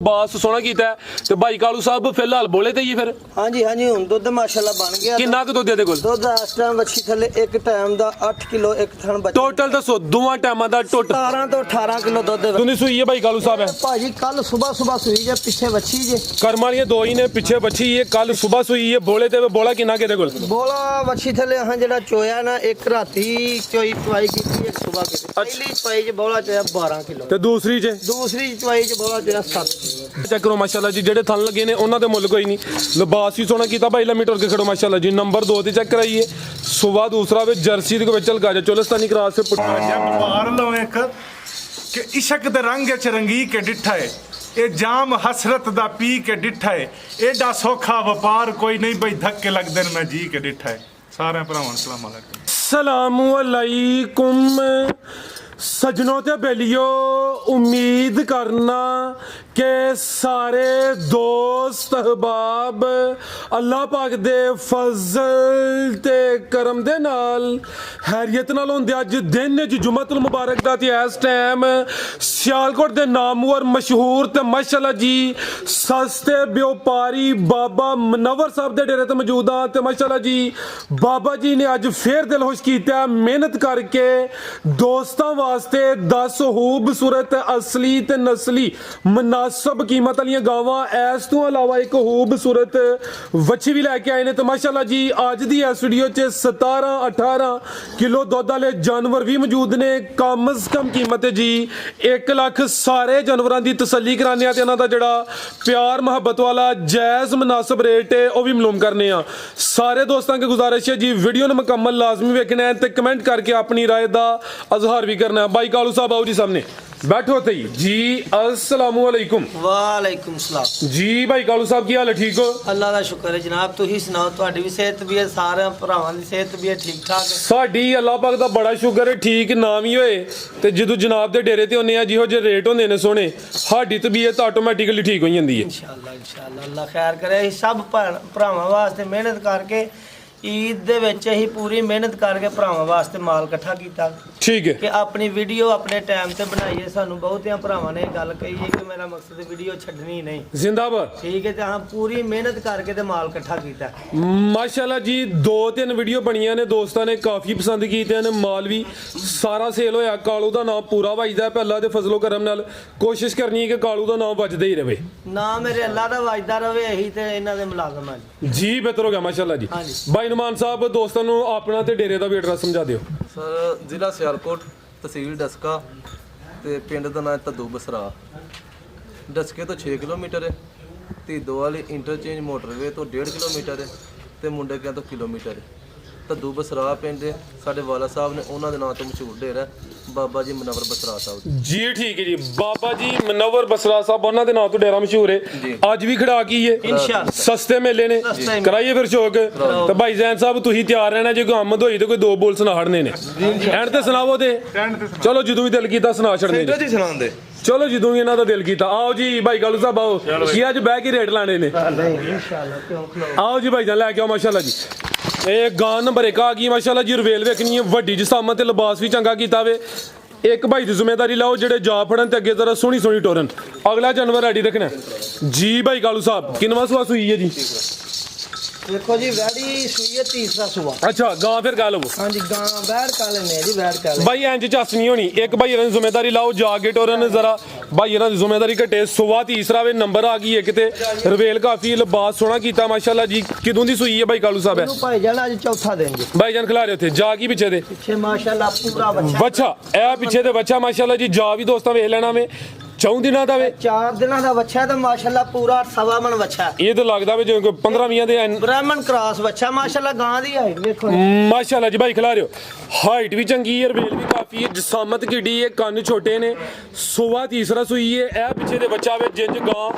लिबास सोहना कीता ते भाई कालू साहब फिलहाल बोले ते ही फिर हाँ जी हुण दुध माशाल्लाह बन गया। किन्ना क दुध दे कोल दुध इस टाइम बच्ची थले एक टाइम दा 8 किलो एक थन बच्चा टोटल दसो दोवां टाइमां दा टोटल 17 तो 18 किलो दुध है तुंदी सूई है भाई कालू साहब है भाजी कल सुबह सुबह सूई जे पीछे बच्ची जे कर्म वाली दो ही ने पीछे बच्ची है कल सुबह सूई है बोले ते बोला किन्ना के दे कोल बोला बच्ची थले हां जेड़ा चोया ना एक राती चोई चवाई कीती एक सुबह की पहली चवाई जे बोला चोया 12 किलो ते दूसरी चवाई जे बोला चोया 7 चेक करो माशाल्लाह जी जेडे थन लगे ने उन्हां दे मुੱਲ कोई नहीं लिबास भी सोहना कीता भाई लम्मी टुर के खड़ो माशाल्लाह जी नंबर 2 ते चेक कराइए सुबह दूसरा वे जर्सी दे विच लगा जा चोलस्तानी क्रॉस से पुट्टा मार लो एक कि इशक दे रंग च रंगी के डिठा है ये जाम हसरत दा पी के डिठा है एडा सौखा व्यापार कोई नहीं भाई धक्के लग देन मैं जी के डिठा है सारे भरावां सलाम अलैकुम सलामु अलैकुम सजनों ते बेलियो उम्मीद करना के सारे दोस्त अहबाब अल्लाह पाक दे फजल ते करम दे नाल हैरियत नाल होंदे अज दिन च जुमतुल मुबारक दा ते इस टाइम सियालकोट दे नामवर मशहूर ते माशाल्लाह जी सस्ते व्यापारी बाबा मनवर साहब दे डेरे ते मौजूद हां ते माशाल्लाह जी बाबा जी ने अज फिर दिल खुश कीता मेहनत करके दोस्तां वास्ते 10 खूबसूरत असली ते नस्ली मुनासिब कीमत वाली गावां इस तो अलावा एक खूबसूरत वच्छी भी लैके आए ने तो माशाल्लाह जी अज दी इस वीडियो च 17-18 किलो दुध वाले जानवर भी मौजूद ने कम से कम कीमत है जी 1 लाख सारे जानवरों की तसल्ली कराने ते इन्हां दा जिहड़ा प्यार मुहब्बत वाला जायज़ मुनासिब रेट है वह भी मालूम करने सारे दोस्तों की गुजारिश है जी वीडियो ने मुकम्मल लाजमी वेखना है तो कमेंट करके अपनी राय का अजहार भी करना है भाई कालू साहब आओ जी सामने बैठो थे जी अस्सलामु अलैकुम वालेकुम सलाम जी भाई कालू साहब की हाल है ठीक हो अल्लाह का शुक्र है जनाब तुही सुनाओ ਤੁਹਾਡੀ भी सेहत भी है सारे भरावां ਦੀ सेहत भी है ठीक ठाक है साडी अल्लाह पाक दा बड़ा शुक्र है ठीक नाम ही होए ते जदों जनाब दे डेरे ते होने आ जिहो जे रेट होंदे ने सोहने साडी तबीयत ऑटोमैटिकली ठीक हो जांदी है इंशाअल्लाह अल्लाह खैर करे सब भरावां वास्ते मेहनत करके ईद दे विच ही पूरी मेहनत करके भरावां वास्ते माल इकट्ठा कीता ठीक है कि अपनी वीडियो अपने टाइम ते बनाइए सानू बहुतियां भरावां ने गल कही है कि मेरा मकसद वीडियो छड्डनी नहीं जिंदाबाद ठीक है ते हां पूरी मेहनत करके ते माल इकट्ठा कीता माशाल्लाह जी 2-3 वीडियो बनियां ने दोस्तां ने काफी पसंद कीते ने माल भी सारा सेल होया कालू दा नाम पूरा वजदा पहला ते फजलो करम नाल कोशिश करनी है कि कालू दा नाम वजदा ही रहे ना मेरे अल्लाह दा वजदा रहे यही ते इन्हां दे मुलाजम है जी बेहतर हो गया माशाल्लाह जी भाई नुमान साहब दोस्तों ਨੂੰ ਆਪਣਾ ਤੇ ਡੇਰੇ ਦਾ ਵੀ ਐਡਰੈਸ ਸਮਝਾ ਦਿਓ ਸਰ ਜ਼ਿਲ੍ਹਾ ਸਿਆਲਕੋਟ ਤਹਿਸੀਲ ਡਸਕਾ ਤੇ ਪਿੰਡ ਦਾ ਨਾਮ ਤੱਦੂ ਬਸਰਾ ਡਸਕੇ ਤੋਂ 6 ਕਿਲੋਮੀਟਰ ਹੈ ਧੀਦੋ ਵਾਲੀ ਇੰਟਰਚੇਂਜ ਮੋਟਰਵੇ ਤੋਂ 1.5 ਕਿਲੋਮੀਟਰ ਹੈ ਤੇ ਮੁੰਡੇ ਕਿਆਂ ਤੋਂ ਕਿਲੋਮੀਟਰ ਹੈ ਤੱਦੂ ਬਸਰਾ ਪਿੰਡ ਹੈ ਸਾਡੇ ਵਾਲਾ ਸਾਹਿਬ ਨੇ ਉਹਨਾਂ ਦੇ ਨਾਂ ਤੋਂ ਮਸ਼ਹੂਰ ਡੇਰਾ ਬਾਬਾ ਜੀ ਮਨਵਰ ਬਸਰਾ ਸਾਹਿਬ ਜੀ ਠੀਕ ਹੈ ਜੀ ਬਾਬਾ ਜੀ ਮਨਵਰ ਬਸਰਾ ਸਾਹਿਬ ਉਹਨਾਂ ਦੇ ਨਾਂ ਤੋਂ ਡੇਰਾ ਮਸ਼ਹੂਰ ਹੈ ਅੱਜ ਵੀ ਖੜਾ ਕੀ ਹੈ इंशाअल्लाह ਸਸਤੇ ਮੇਲੇ ਨੇ ਕਰਾਈਏ ਫਿਰ ਸ਼ੌਕ ਤੇ ਭਾਈ ਜ਼ੈਨ ਸਾਹਿਬ ਤੁਸੀਂ ਤਿਆਰ ਰਹਿਣਾ ਜੇ ਕੋਈ ਆਮਦ ਹੋਈ ਤੇ ਕੋਈ ਦੋ ਬੋਲ ਸੁਣਾ ਹੜਨੇ ਨੇ ਐਂਡ ਤੇ ਸੁਣਾਵੋ ਤੇ ਚਲੋ ਜਦੋਂ ਵੀ ਦਿਲ ਕੀਤਾ ਸੁਣਾ ਛੜਨੇ ਨੇ ਜੀ ਸੁਣਾਉਂਦੇ ਚਲੋ ਜਦੋਂ ਵੀ ਇਹਨਾਂ ਦਾ ਦਿਲ ਕੀਤਾ ਆਓ ਜੀ ਭਾਈ ਕਾਲੂ ਸਾਹਿਬ ਆਓ ਕੀ ਅੱਜ ਬਹਿ ਕੇ ਰੇਟ ਲਾਣੇ ਨੇ इंशाअल्लाह क्यों खलो ਆਓ ਜੀ ਭਾਈ ਜਾਨ ਲੈ ਕੇ ਆਓ ਮਾਸ਼ਾਅੱਲਾ ਜੀ ਇਹ ਗਾਂ ਨੰਬਰ 1 ਆ ਗਈ ਮਾਸ਼ਾਅੱਲਾ ਜੀ ਰਵੇਲ ਵੇਖਣੀ ਹੈ ਵੱਡੀ ਜਿਸਾਮਤ ਤੇ ਲਿਬਾਸ ਵੀ ਚੰਗਾ ਕੀਤਾ ਵੇ ਇੱਕ ਭਾਈ ਦੀ ਜ਼ਿੰਮੇਵਾਰੀ ਲਾਓ ਜਿਹੜੇ ਜਾ ਫੜਨ ਤੇ ਅੱਗੇ ਜ਼ਰਾ ਸੋਹਣੀ ਸੋਹਣੀ ਟੋਰਨ ਅਗਲਾ ਜਾਨਵਰ ਰੈਡੀ ਰੱਖਣਾ ਜੀ ਭਾਈ ਕਾਲੂ ਸਾਹਿਬ ਕਿੰਨਵਾਂ ਸੂਆ ਸੂਈ ਹੈ ਜੀ देखो जी वैडी सुई है तीसरा सुबह ਅੱਛਾ ਗਾਂ ਫਿਰ ਗੱਲ ਹੋ हाँ जी गां बैठ काले ने जी बैठ काले ਭਾਈ ਇੰਜ ਚੱਸ ਨਹੀਂ ਹੋਣੀ ਇੱਕ ਭਾਈ ਇਹਨਾਂ ਦੀ ਜ਼ਿੰਮੇਵਾਰੀ ਲਾਓ ਜਾ ਕੇ ਟੋਰਨ ਜ਼ਰਾ ਭਾਈ ਇਹਨਾਂ ਦੀ ਜ਼ਿੰਮੇਵਾਰੀ ਘਟੇ ਸੁਬਹ ਤੀਸਰਾ ਵੇ ਨੰਬਰ ਆ ਗਈ ਇੱਕ ਤੇ ਰਵੇਲ ਕਾਫੀ ਲਿਬਾਸ ਸੋਹਣਾ ਕੀਤਾ ਮਾਸ਼ਾਅੱਲਾ ਜੀ ਕਿਦੋਂ ਦੀ ਸੂਈ ਹੈ ਭਾਈ ਕਾਲੂ ਸਾਹਿਬ ਹੈ भाई जान आज चौथा दिन जी ਭਾਈ ਜਾਨ ਖਿਲਾ ਰਹੇ ਉੱਥੇ ਜਾ ਕੀ ਪਿੱਛੇ ਦੇ पीछे माशाल्लाह पूरा बच्चा ਬੱਚਾ ਇਹ ਪਿੱਛੇ ਦੇ ਬੱਚਾ ਮਾਸ਼ਾਅੱਲਾ ਜੀ ਜਾ ਵੀ ਦੋਸਤਾਂ ਵੇਖ ਲੈਣਾ ਵੇ 4 ਦਿਨਾਂ ਦਾ ਵੇ 4 ਦਿਨਾਂ ਦਾ ਬੱਚਾ ਤੇ ਮਾਸ਼ਾਅੱਲਾ ਪੂਰਾ ਸਵਾ ਮਣ ਬੱਚਾ ਇਹ ਤਾਂ ਲੱਗਦਾ ਵੇ ਜਿਵੇਂ 15-20 ਦੇ ਬ੍ਰਾਹਮਣ ਕ੍ਰਾਸ ਬੱਚਾ ਮਾਸ਼ਾਅੱਲਾ ਗਾਂ ਦੀ ਹਾਈਟ ਵੇਖੋ ਮਾਸ਼ਾਅੱਲਾ ਜੀ ਭਾਈ ਖਿਲਾ ਰਹੇ ਹੋ ਹਾਈਟ ਵੀ ਚੰਗੀ ਹੈ ਰਵੇਲ ਵੀ ਕਾਫੀ ਹੈ ਜਿਸਾਮਤ ਕਿੱਡੀ ਹੈ ਕੰਨ ਛੋਟੇ ਨੇ ਸੋਵਾ ਤੀਸਰਾ ਸੂਈ ਹੈ ਇਹ ਪਿੱਛੇ ਦੇ ਬੱਚਾ ਵੇ ਜਿੰਜ ਗਾਂ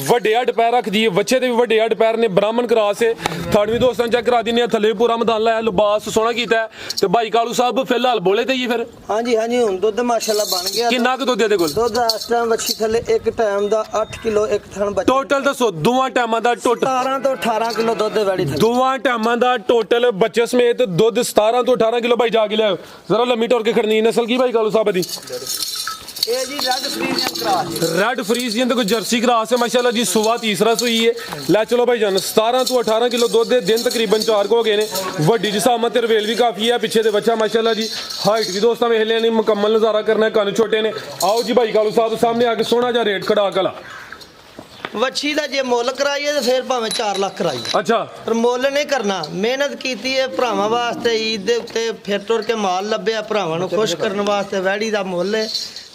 ਵੱਡੇ ਹੱਡ ਪੈਰ ਰੱਖਦੀ ਹੈ ਬੱਚੇ ਦੇ ਵੀ ਵੱਡੇ ਹੱਡ ਪੈਰ ਨੇ ਬ੍ਰਾਹਮਣ ਕ੍ਰਾਸ ਹੈ ਥਾੜਵੀਂ ਦੋਸਤਾਂ ਚੈੱਕ ਕਰਾ ਦਿੰਦੇ ਆ ਥੱਲੇ ਵੀ ਪੂਰਾ ਮੈਦਾਨ ਲਾਇਆ ਲਿਬਾਸ ਸੋਹਣਾ ਕੀਤਾ ਹੈ ਤੇ ਭਾਈ ਕਾਲੂ ਸਾਹਿਬ ਫਿਲਹਾਲ ਬੋਲੇ ਤੇ ਹੀ ਫਿਰ ਹਾਂਜੀ ਹੁਣ ਦੁੱਧ ਮਾਸ਼ਾਅੱਲਾ ਬਣ ਗਿਆ ਕਿੰਨਾ ਕੁ ਦੁੱਧ ਇਹਦੇ ਕੋਲ ਦੁੱਧ ਇਸ ਟਾਈਮ ਬੱਚੀ ਥੱਲੇ ਇੱਕ ਟਾਈਮ ਦਾ 8 ਕਿਲੋ ਇੱਕ ਥਣ ਬੱਚਾ ਟੋਟਲ ਦੱਸੋ ਦੋਵਾਂ ਟਾਈਮਾਂ ਦਾ ਟੋਟਲ 17 ਤੋਂ 18 ਕਿਲੋ ਦੁੱਧ ਹੈ ਵੈੜੀ ਥੱਲੇ ਦੋਵਾਂ ਟਾਈਮਾਂ ਦਾ ਟੋਟਲ ਬੱਚੇ ਸਮੇਤ ਦੁੱਧ 17 ਤੋਂ 18 ਕਿਲੋ ਭਾਈ ਜਾ ਕੇ ਲਿਆਓ ਜ਼ਰਾ ਲੰਮੀ ਟੋਰ ਕੇ ਖੜਨੀ ਨਸਲ ਕੀ ਭਾਈ ਕਾਲੂ ਸਾਹਿਬ ਦੀ ਇਹ ਜੀ ਰੈਡ ਫਰੀਜ਼ੀਅਨ ਕਰਾਸ ਜੀ। रेड फ्रीजियन ਤੇ ਕੋਈ ਜਰਸੀ ਕਰਾਸ ਹੈ ਮਾਸ਼ਾਅੱਲਾ ਜੀ। ਸੁਬਾ ਤੀਸਰਾ ਸੂਈ ਹੈ। ਲੈ ਚਲੋ ਭਾਈ ਜਾਨ 17 ਤੋਂ 18 ਕਿਲੋ ਦੁੱਧ ਦੇ ਦਿਨ ਤਕਰੀਬਨ 4 ਹੋ ਗਏ ਨੇ। ਵੱਡੀ ਜਿਸਾਮਤ ਤੇ ਰਵੇਲ ਵੀ ਕਾਫੀ ਹੈ। ਪਿੱਛੇ ਦੇ ਬੱਚਾ ਮਾਸ਼ਾਅੱਲਾ ਜੀ। ਹਾਈਟ ਵੀ ਦੋਸਤਾਂ ਵੇਖ ਲਿਆ ਨਹੀਂ ਮੁਕੰਮਲ ਨਜ਼ਾਰਾ ਕਰਨਾ ਹੈ। ਕੰਨ ਛੋਟੇ ਨੇ। ਆਓ ਜੀ ਭਾਈ ਕਾਲੂ ਸਾਹਿਬ ਸਾਹਮਣੇ ਆ ਕੇ ਸੋਹਣਾ ਜਿਹਾ ਰੇਟ ਖੜਾ ਕਲਾ। ਵੱਛੀ ਦਾ ਜੇ ਮੁੱਲ ਕਰਾਈਏ ਤੇ ਫਿਰ ਭਾਵੇਂ 4 ਲੱਖ ਕਰਾਈਏ, ਅੱਛਾ ਪਰ ਮੁੱਲ ਨਹੀਂ ਕਰਨਾ। ਮਿਹਨਤ ਕੀਤੀ ਹੈ ਭਰਾਵਾਂ ਵਾਸਤੇ, ਈਦ ਦੇ ਉੱਤੇ ਫਿਰ ਤੁਰ ਕੇ ਮਾਲ ਲੱਭਿਆ, ਭਰਾਵਾਂ ਨੂੰ ਖੁਸ਼ ਕਰਨ ਵਾਸਤੇ ਵੈੜੀ ਦਾ ਮੁੱਲ ਹੈ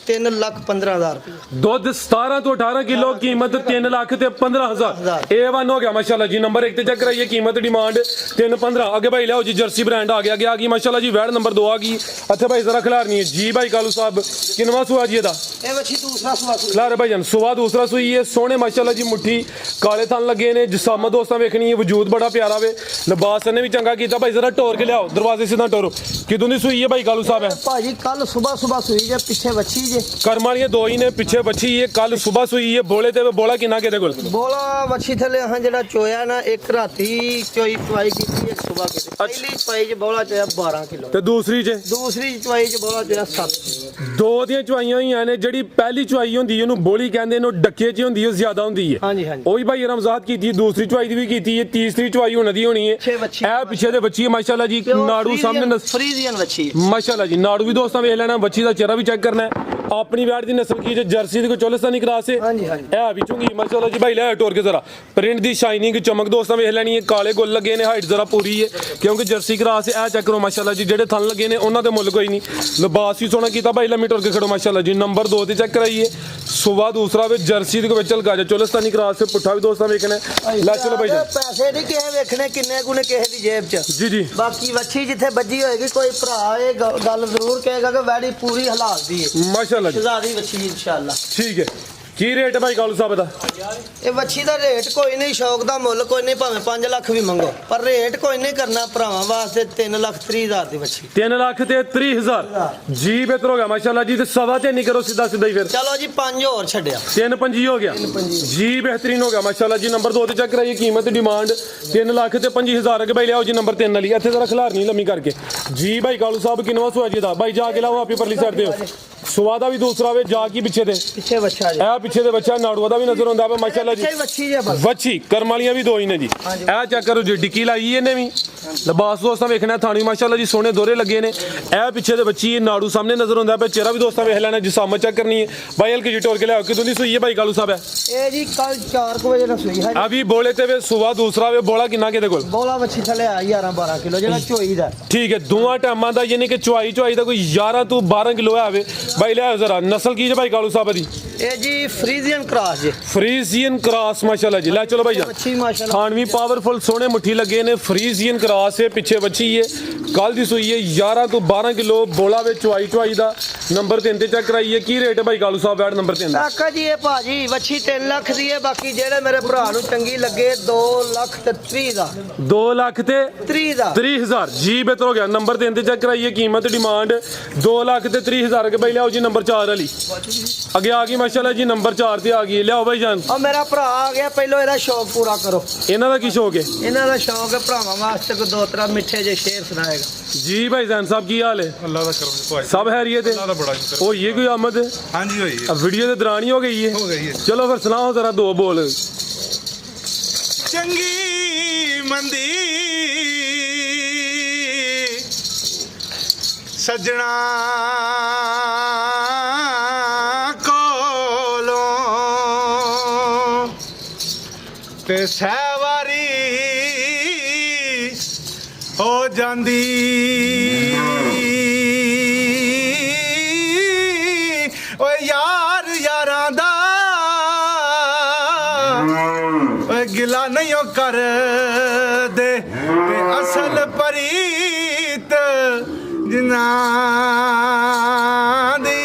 3,15,000 ਰੁਪਏ। ਦੁੱਧ 17 ਤੋਂ 18 ਕਿਲੋ ਕੀਮਤ 3 ਲੱਖ ਤੇ 15,000। A1 ਹੋ ਗਿਆ ਮਾਸ਼ਾਅੱਲਾ ਜੀ। ਨੰਬਰ 1 ਤੇ ਚੈੱਕ ਕਰਾਈਏ ਕੀਮਤ ਡਿਮਾਂਡ 3,15। ਅੱਗੇ ਭਾਈ ਲਿਆਓ ਜੀ ਜਰਸੀ ਬ੍ਰਾਂਡ ਆ ਗਿਆ। ਅੱਗੇ ਆ ਗਈ ਮਾਸ਼ਾਅੱਲਾ ਜੀ ਵੈੜ ਨੰਬਰ 2 ਆ ਗਈ। ਅੱਛਾ ਭਾਈ ਜ਼ਰਾ ਖਿਲਾਰਨੀ ਹੈ ਜੀ ਭਾਈ ਕਾਲੂ ਸਾਹਿਬ। ਕਿੰਨਵਾਂ ਸੂਆ ਜੀ ਇਹਦਾ? ਇਹ ਵੱਛੀ ਦੂਸਰਾ ਸੂਆ ਸੂਈ। ਖਿਲਾਰ ਭਾਈ ਜਾਨ ਸੁਆ ਦੂਸਰਾ ਸੂਈ ਹੈ। ਸੋਹਣੇ ਮਾਸ਼ਾਅੱਲਾ ਜੀ ਮੁੱਠੀ ਕਾਲੇ ਥਣ ਲੱਗੇ ਨੇ। ਜਿਸਾਮਤ ਦੋਸਤਾਂ ਵੇਖਣੀ ਹੈ। ਵਜੂਦ ਬੜਾ ਪਿਆਰਾ ਵੇ। ਲਿਬਾਸ ਨੇ ਵੀ ਚੰਗਾ ਕੀਤਾ। ਭਾਈ ਜ਼ਰਾ ਟੋਰ ਕੇ ਲਿਆਓ ਦਰਵਾਜ਼ੇ ਸਿੱਧਾ ਟੋਰੋ। ਕਿਦੋਂ ਦੀ ਸੂਈ ਹੈ ਭਾਈ ਕਾਲੂ ਸਾਹਿਬ? ਹੈ ਭਾਜੀ ਕੱਲ ਸਵੇਰ ਸੂਈ ਜੇ, ਪਿੱਛੇ ਵੱਛੀ ਜੇ। ਕਰਮ ਵਾਲੀਆਂ ਦੋ ਹੀ ਨੇ, ਪਿੱਛੇ ਬੱਚੀ ਹੈ। ਕੱਲ ਸਵੇਰ ਸੂਈ ਹੈ। ਬੋਲੇ ਤੇ ਬੋਲਾ ਕਿੰਨਾ ਕਿਹਦੇ ਕੋਲ? ਬੋਲਾ ਵੱਛੀ ਥੱਲੇ ਹਾਂ ਜਿਹੜਾ ਚੋਇਆ ਨਾ, ਇੱਕ ਰਾਤੀ ਚਵਾਈ ਕੀਤੀ, ਇੱਕ ਸਵੇਰ ਕੀਤੀ। ਪਹਿਲੀ ਚਵਾਈ ਚ ਬੋਲਾ ਚੋਇਆ 12 ਕਿਲੋ ਤੇ ਦੂਸਰੀ ਚ? ਦੂਸਰੀ ਚਵਾਈ ਚ ਬੋਲਾ ਚੋਇਆ 7 ਕਿਲੋ। ਦੋ ਦੀਆਂ ਚਵਾਈਆਂ ਹੋਈਆਂ ਨੇ। ਜਿਹੜੀ ਪਹਿਲੀ ਚਵਾਈ ਹੁੰਦੀ ਉਹਨੂੰ ਬੋਲੀ ਕਹਿੰਦੇ ਨੇ, ਉਹ ਡੱਕੇ 'ਚ ਹੁੰਦੀ, ਉਹ ਜ਼ਿਆਦਾ ਹੁੰਦੀ ਹੈ। ਹਾਂਜੀ ਹਾਂਜੀ। ਉਹੀ ਭਾਈ ਰਮਜ਼ਾਤ ਕੀਤੀ। ਦੂਸਰੀ ਚਵਾਈ ਦੀ ਵੀ ਕੀਤੀ ਹੈ। ਤੀਸਰੀ ਚਵਾਈ ਉਹਨਾਂ ਦੀ ਹੋਣੀ ਹੈ। ਇਹ ਪਿੱਛੇ ਦੇ ਬੱਚੀ ਹੈ ਮਾਸ਼ਾਅੱਲਾ ਜੀ। ਨਾੜੂ ਸਾਹਮਣੇ ਫਰੀਜ਼ੀਅਨ ਵੱਛੀ ਮਾਸ਼ਾਅੱਲਾ ਜੀ। ਨਾੜੂ ਵੀ ਦੋਸਤਾਂ ਵੇਖ ਲੈਣਾ। ਬੱਚੀ ਦਾ ਚਿਹਰਾ ਵੀ ਚੈੱਕ ਕਰਨਾ ਹੈ। ਆਪਣੀ ਵੈੜ ਦੀ ਨਸਲ ਕੀ ਜੇ ਜਰਸੀ ਦੀ ਕੋਈ ਚੋਲਿਸਤਾਨੀ ਕਰਾਸ ਹੈ। ਹਾਂਜੀ ਹਾਂਜੀ। ਇਹ ਵੀ ਚੁੰਗੀ ਮਾਸ਼ਾਅੱਲਾ ਜੀ। ਭਾਈ ਲੈ ਟੋਰ ਕੇ ਜ਼ਰਾ ਪ੍ਰਿੰਟ ਦੀ ਸ਼ਾਈਨਿੰਗ ਚਮਕ ਦੋਸਤਾਂ ਵੇਖ ਲੈਣੀ ਹੈ। ਕਾਲੇ ਗੁੱਲ ਲੱਗੇ ਨੇ। ਹਾਈਟ ਜ਼ਰਾ ਪੂਰੀ ਹੈ ਕਿਉਂਕਿ ਜਰਸੀ ਕਰਾਸ ਹੈ। ਇਹ ਚੈੱਕ ਕਰੋ ਮਾਸ਼ਾਅੱਲਾ ਜੀ। ਜਿਹੜੇ ਥਣ ਲੱਗੇ ਨੇ ਉਹਨਾਂ ਦੇ ਮੁੱਲ ਕੋਈ ਨਹੀਂ। ਲਿਬਾਸ ਵੀ ਸੋਹਣਾ ਕੀਤਾ ਭਾਈ। ਲੰਮੀ ਟੋਰ ਕੇ ਖੜੋ ਮਾਸ਼ਾਅੱਲਾ ਜੀ। ਨੰਬਰ 2 ਤੇ ਚੈੱਕ ਕਰਾਈਏ। ਸੁਬਾ ਦੂਸਰਾ ਵੇ ਜਰਸੀ ਦੇ ਵਿੱਚ ਹਲਕਾ ਜਿਹਾ ਚੋਲਿਸਤਾਨੀ ਕਰਾਸ ਤੇ ਪੁੱਠਾ ਵੀ ਦੋਸਤਾਂ ਵੇਖਣਾ। ਲੈ ਚਲੋ ਭਾਈ ਜਾਨ। ਪੈਸੇ ਨਹੀਂ ਕਿਸੇ ਵੇਖਣੇ ਕਿੰਨੇ ਗੁਣੇ ਕਿਸੇ ਦੀ ਜੇਬ 'ਚ। ਜੀ ਜੀ। ਬਾਕੀ ਵੱਛੀ ਜਿੱਥੇ ਵੱਜੀ ਹੋਏਗੀ, ਕੋਈ ਭਰਾ ਇਹ ਗੱਲ ਜ਼ਰੂਰ ਕਹੇਗਾ ਕਿ ਵੈੜੀ ਪੂਰੀ ਹਲਾਲ ਦੀ ਹੈ। ਮਾਸ਼ਾਅੱਲਾ ਜੀ। ਸ਼ਹਜ਼ਾਦੀ ਵੱਛੀ ਇਨਸ਼ਾਅੱਲਾ। ਠੀਕ ਹੈ। ਕੀ ਰੇਟ ਹੈ ਭਾਈ ਕਾਲੂ ਸਾਹਿਬ ਦਾ? ਇਹ ਵੱਛੀ ਦਾ ਰੇਟ ਕੋਈ ਨਹੀਂ, ਸ਼ੌਕ ਦਾ ਮੁੱਲ ਕੋਈ ਨਹੀਂ, ਭਾਵੇਂ 5 ਲੱਖ ਵੀ ਮੰਗੋ, ਪਰ ਰੇਟ ਕੋਈ ਨਹੀਂ ਕਰਨਾ ਭਰਾਵਾਂ ਵਾਸਤੇ। 3,30,000 ਦੀ ਵੱਛੀ। 3 ਲੱਖ ਤੇ 30,000 ਜੀ। ਬਿਹਤਰ ਹੋ ਗਿਆ ਮਾਸ਼ਾਅੱਲਾ ਜੀ। ਤੇ ਸਵਾ ਤੇ ਨਹੀਂ ਕਰੋ ਸਿੱਧਾ ਸਿੱਧਾ ਹੀ ਫਿਰ। ਚਲੋ ਜੀ 5 ਹੋਰ ਛੱਡਿਆ। 3,25 ਹੋ ਗਿਆ ਜੀ। ਬਿਹਤਰੀਨ ਹੋ ਗਿਆ ਮਾਸ਼ਾਅੱਲਾ ਜੀ। ਨੰਬਰ 2 ਤੇ ਚੈੱਕ ਕਰਾਈਏ। ਕੀਮਤ ਡਿਮਾਂਡ 3 ਲੱਖ ਤੇ 25,000 ਅਗੇ ਭਾਈ ਲਿਆਓ ਜੀ। ਨੰਬਰ 3 ਵਾਲੀ ਇੱਥੇ ਜ਼ਰਾ ਖਿਲਾਰ ਨਹੀਂ ਲੰਮੀ ਕਰਕੇ ਜੀ। ਭਾਈ ਕਾਲੂ ਸਾਹਿਬ ਕਿੰਨਵਾਂ ਸੂਆ ਜੀ ਦਾ? ਭਾਈ ਜਾ ਕੇ ਲਾਓ ਆਪੀ ਪਰਲੀ ਸਾਈਡ ਤੇ। ਸੁਆ ਦਾ ਵੀ ਦੂਸਰਾ ਵੇ ਜਾ ਕੀ ਪਿੱਛੇ ਤੇ। ਪਿੱਛੇ ਵੱਛਾ ਜੀ। ਇਹ ਪਿੱਛੇ ਦੇ ਬੱਚਾ ਨਾੜੂਆ ਦਾ ਵੀ ਨਜ਼ਰ ਆਉਂਦਾ ਵਾ ਮਾਸ਼ਾਅੱਲਾ ਜੀ। ਵੱਛੀ ਜੇ ਬਸ। ਵੱਛੀ ਕਰਮ ਵਾਲੀਆਂ ਵੀ ਦੋ ਹੀ ਨੇ ਜੀ। ਇਹ ਚੈੱਕ ਕਰੋ ਜੀ। ਡਿੱਕੀ ਲਾਈ ਇਹਨੇ ਵੀ। ਲਿਬਾਸ ਦੋਸਤਾਂ ਵੇਖਣਾ। ਥਾਣੀ ਮਾਸ਼ਾਅੱਲਾ ਜੀ ਸੋਹਣੇ ਦੋਰੇ ਲੱਗੇ ਨੇ। ਇਹ ਪਿੱਛੇ ਦੇ ਬੱਚੀ ਨਾੜੂ ਸਾਹਮਣੇ ਨਜ਼ਰ ਆਉਂਦਾ ਪਿਆ। ਚਿਹਰਾ ਵੀ ਦੋਸਤਾਂ ਵੇਖ ਲੈਣਾ। ਜਿਸਾਮਤ ਚੈੱਕ ਕਰਨੀ ਹੈ ਭਾਈ। ਹਲਕੀ ਜੀ ਟੋਰ ਕੇ ਲਿਆਓ। ਕਿਦੋਂ ਦੀ ਸੂਈ ਹੈ ਭਾਈ ਕਾਲੂ ਸਾਹਿਬ? ਹੈ ਇਹ ਜੀ ਕੱਲ 4 ਵਜੇ ਨਾਲ ਸੂਈ ਹੈ। ਅਭੀ ਬੋਲੇ ਤੇ ਵੇ ਸੁਬਾ ਦੂਸਰਾ ਵੇ ਬੋਲਾ ਕਿੰਨਾ ਕਿਹਦੇ ਕੋਲ? ਬੋਲਾ ਵੱਛੀ ਥੱਲੇ ਆ 11-12 ਕਿਲੋ ਜਿਹੜਾ ਝੋਈ ਦਾ। ਠੀਕ ਹੈ। ਦੋਵਾਂ ਟਾਈਮਾਂ ਦਾ ਯਾਨੀ ਕਿ ਚੁਆਈ ਦਾ ਕੋਈ 11 ਤੋਂ 12 ਕਿਲੋ ਆਵੇ ਭਾਈ। ਲਿਆਓ ਜ਼ਰਾ। ਨਸਲ ਕੀ ਹੈ ਭਾਈ ਕਾਲੂ ਸਾਹਿਬ ਦੀ? ਇਹ ਜੀ ਫਰੀਜ਼ੀਅਨ ਕਰਾਸ ਜੀ। ਫਰੀਜ਼ੀਅਨ ਕਰਾਸ ਮਾਸ਼ਾਅੱਲਾ ਜੀ। ਲੈ ਚਲੋ ਭਾਈ ਜਾਨ। ਵੱਛੀ ਮਾਸ਼ਾਅੱਲਾ ਖਾਨਵੀ ਪਾਵਰਫੁਲ ਸੋਹਣੇ ਮੁੱਠੀ ਲੱਗੇ ਨੇ। ਫਰੀਜ਼ੀਅਨ ਕਰਾਸ ਹੈ। ਪਿੱਛੇ ਬੱਚੀ ਹੈ। ਕੱਲ ਦੀ ਸੂਈ ਹੈ। 11 ਤੋਂ 12 ਕਿਲੋ ਬੋਲਾ ਵਿੱਚ ਚੁਆਈ ਦਾ। ਨੰਬਰ 3 ਤੇ ਚੈੱਕ ਕਰਾਈਏ। ਕੀ ਰੇਟ ਹੈ ਭਾਈ ਕਾਲੂ ਸਾਹਿਬ ਵੈੜ ਨੰਬਰ 3 ਦਾ? ਕਾਕਾ ਜੀ ਇਹ ਭਾਜੀ ਵੱਛੀ 3 ਲੱਖ ਦੀ ਹੈ। ਬਾਕੀ ਜਿਹੜੇ ਮੇਰੇ ਭਰਾ ਨੂੰ ਚੰਗੀ ਲੱਗੇ 2 ਲੱਖ ਤੇ 30 ਦਾ। 2 ਲੱਖ ਤੇ 30 ਦਾ 30,000 ਜੀ। ਬਿਹਤਰ ਹੋ ਗਿਆ। ਨੰਬਰ 3 ਤੇ ਚੈੱਕ ਕਰਾਈਏ। ਕੀਮਤ ਡਿਮਾਂਡ 2 ਲੱਖ ਤੇ 30,000 ਅਗੇ ਭਾਈ ਲਿਆਓ ਜੀ। ਨੰਬਰ 4 ਵਾਲੀ ਅੱਗੇ ਆ ਗਈ ਮਾਸ਼ਾਅੱਲਾ ਜੀ। ਨੰਬਰ 4 ਤੇ ਆ ਗਈ। ਲਿਆਓ ਭਾਈ ਜਾਨ। ਆ ਮੇਰਾ ਭਰਾ ਆ ਗਿਆ। ਪਹਿਲਾਂ ਇਹਦਾ ਸ਼ੌਕ ਪੂਰਾ ਕਰੋ। ਇਹਨਾਂ ਦਾ ਕੀ ਸ਼ੌਕ ਹੈ? ਇਹਨਾਂ ਦਾ ਸ਼ੌਕ ਹੈ ਭਰਾਵਾਂ ਵਾਸਤੇ ਕੋਈ 2-3 ਮਿੱਠੇ ਜਿਹੇ ਸ਼ੇਰ ਸੁਣਾਏਗਾ। ਜੀ ਭਾਈ ਜਾਨ ਸਾਹਿਬ ਕੀ ਹਾਲ ਹੈ? ਅੱਲਾ ਦਾ ਕਰਮ ਭਾਈ। ਸਭ ਹੈਰੀਏ ਤੇ ਅੱਲਾ ਦਾ ਬੜਾ ਸ਼ੁਕਰ। ਹੋਈ ਹੈ ਕੋਈ ਆਮਦ? ਹਾਂਜੀ ਹੋਈ ਹੈ। ਵੀਡੀਓ ਦੇ ਦੌਰਾਨ ਹੀ ਹੋ ਗਈ ਹੈ। ਹੋ ਗਈ ਹੈ। ਚਲੋ ਫਿਰ ਸੁਣਾਓ ਜ਼ਰਾ 2 ਬੋਲ। ਚੰਗੀ ਮੰਦੀ ਸੱਜਣਾ ਕੋਲੋਂ ਤੇ ਸਵਾਰੀ ਹੋ ਜਾਂਦੀ। ਓਏ ਯਾਰ ਯਾਰਾਂ ਦਾ ਓਏ ਗਿਲਾ ਨਹੀਂ ਉਹ ਕਰਦੇ ਤੇ ਅਸਲ ਪਰੀਤ ਜਿਨਾ ਦੀ।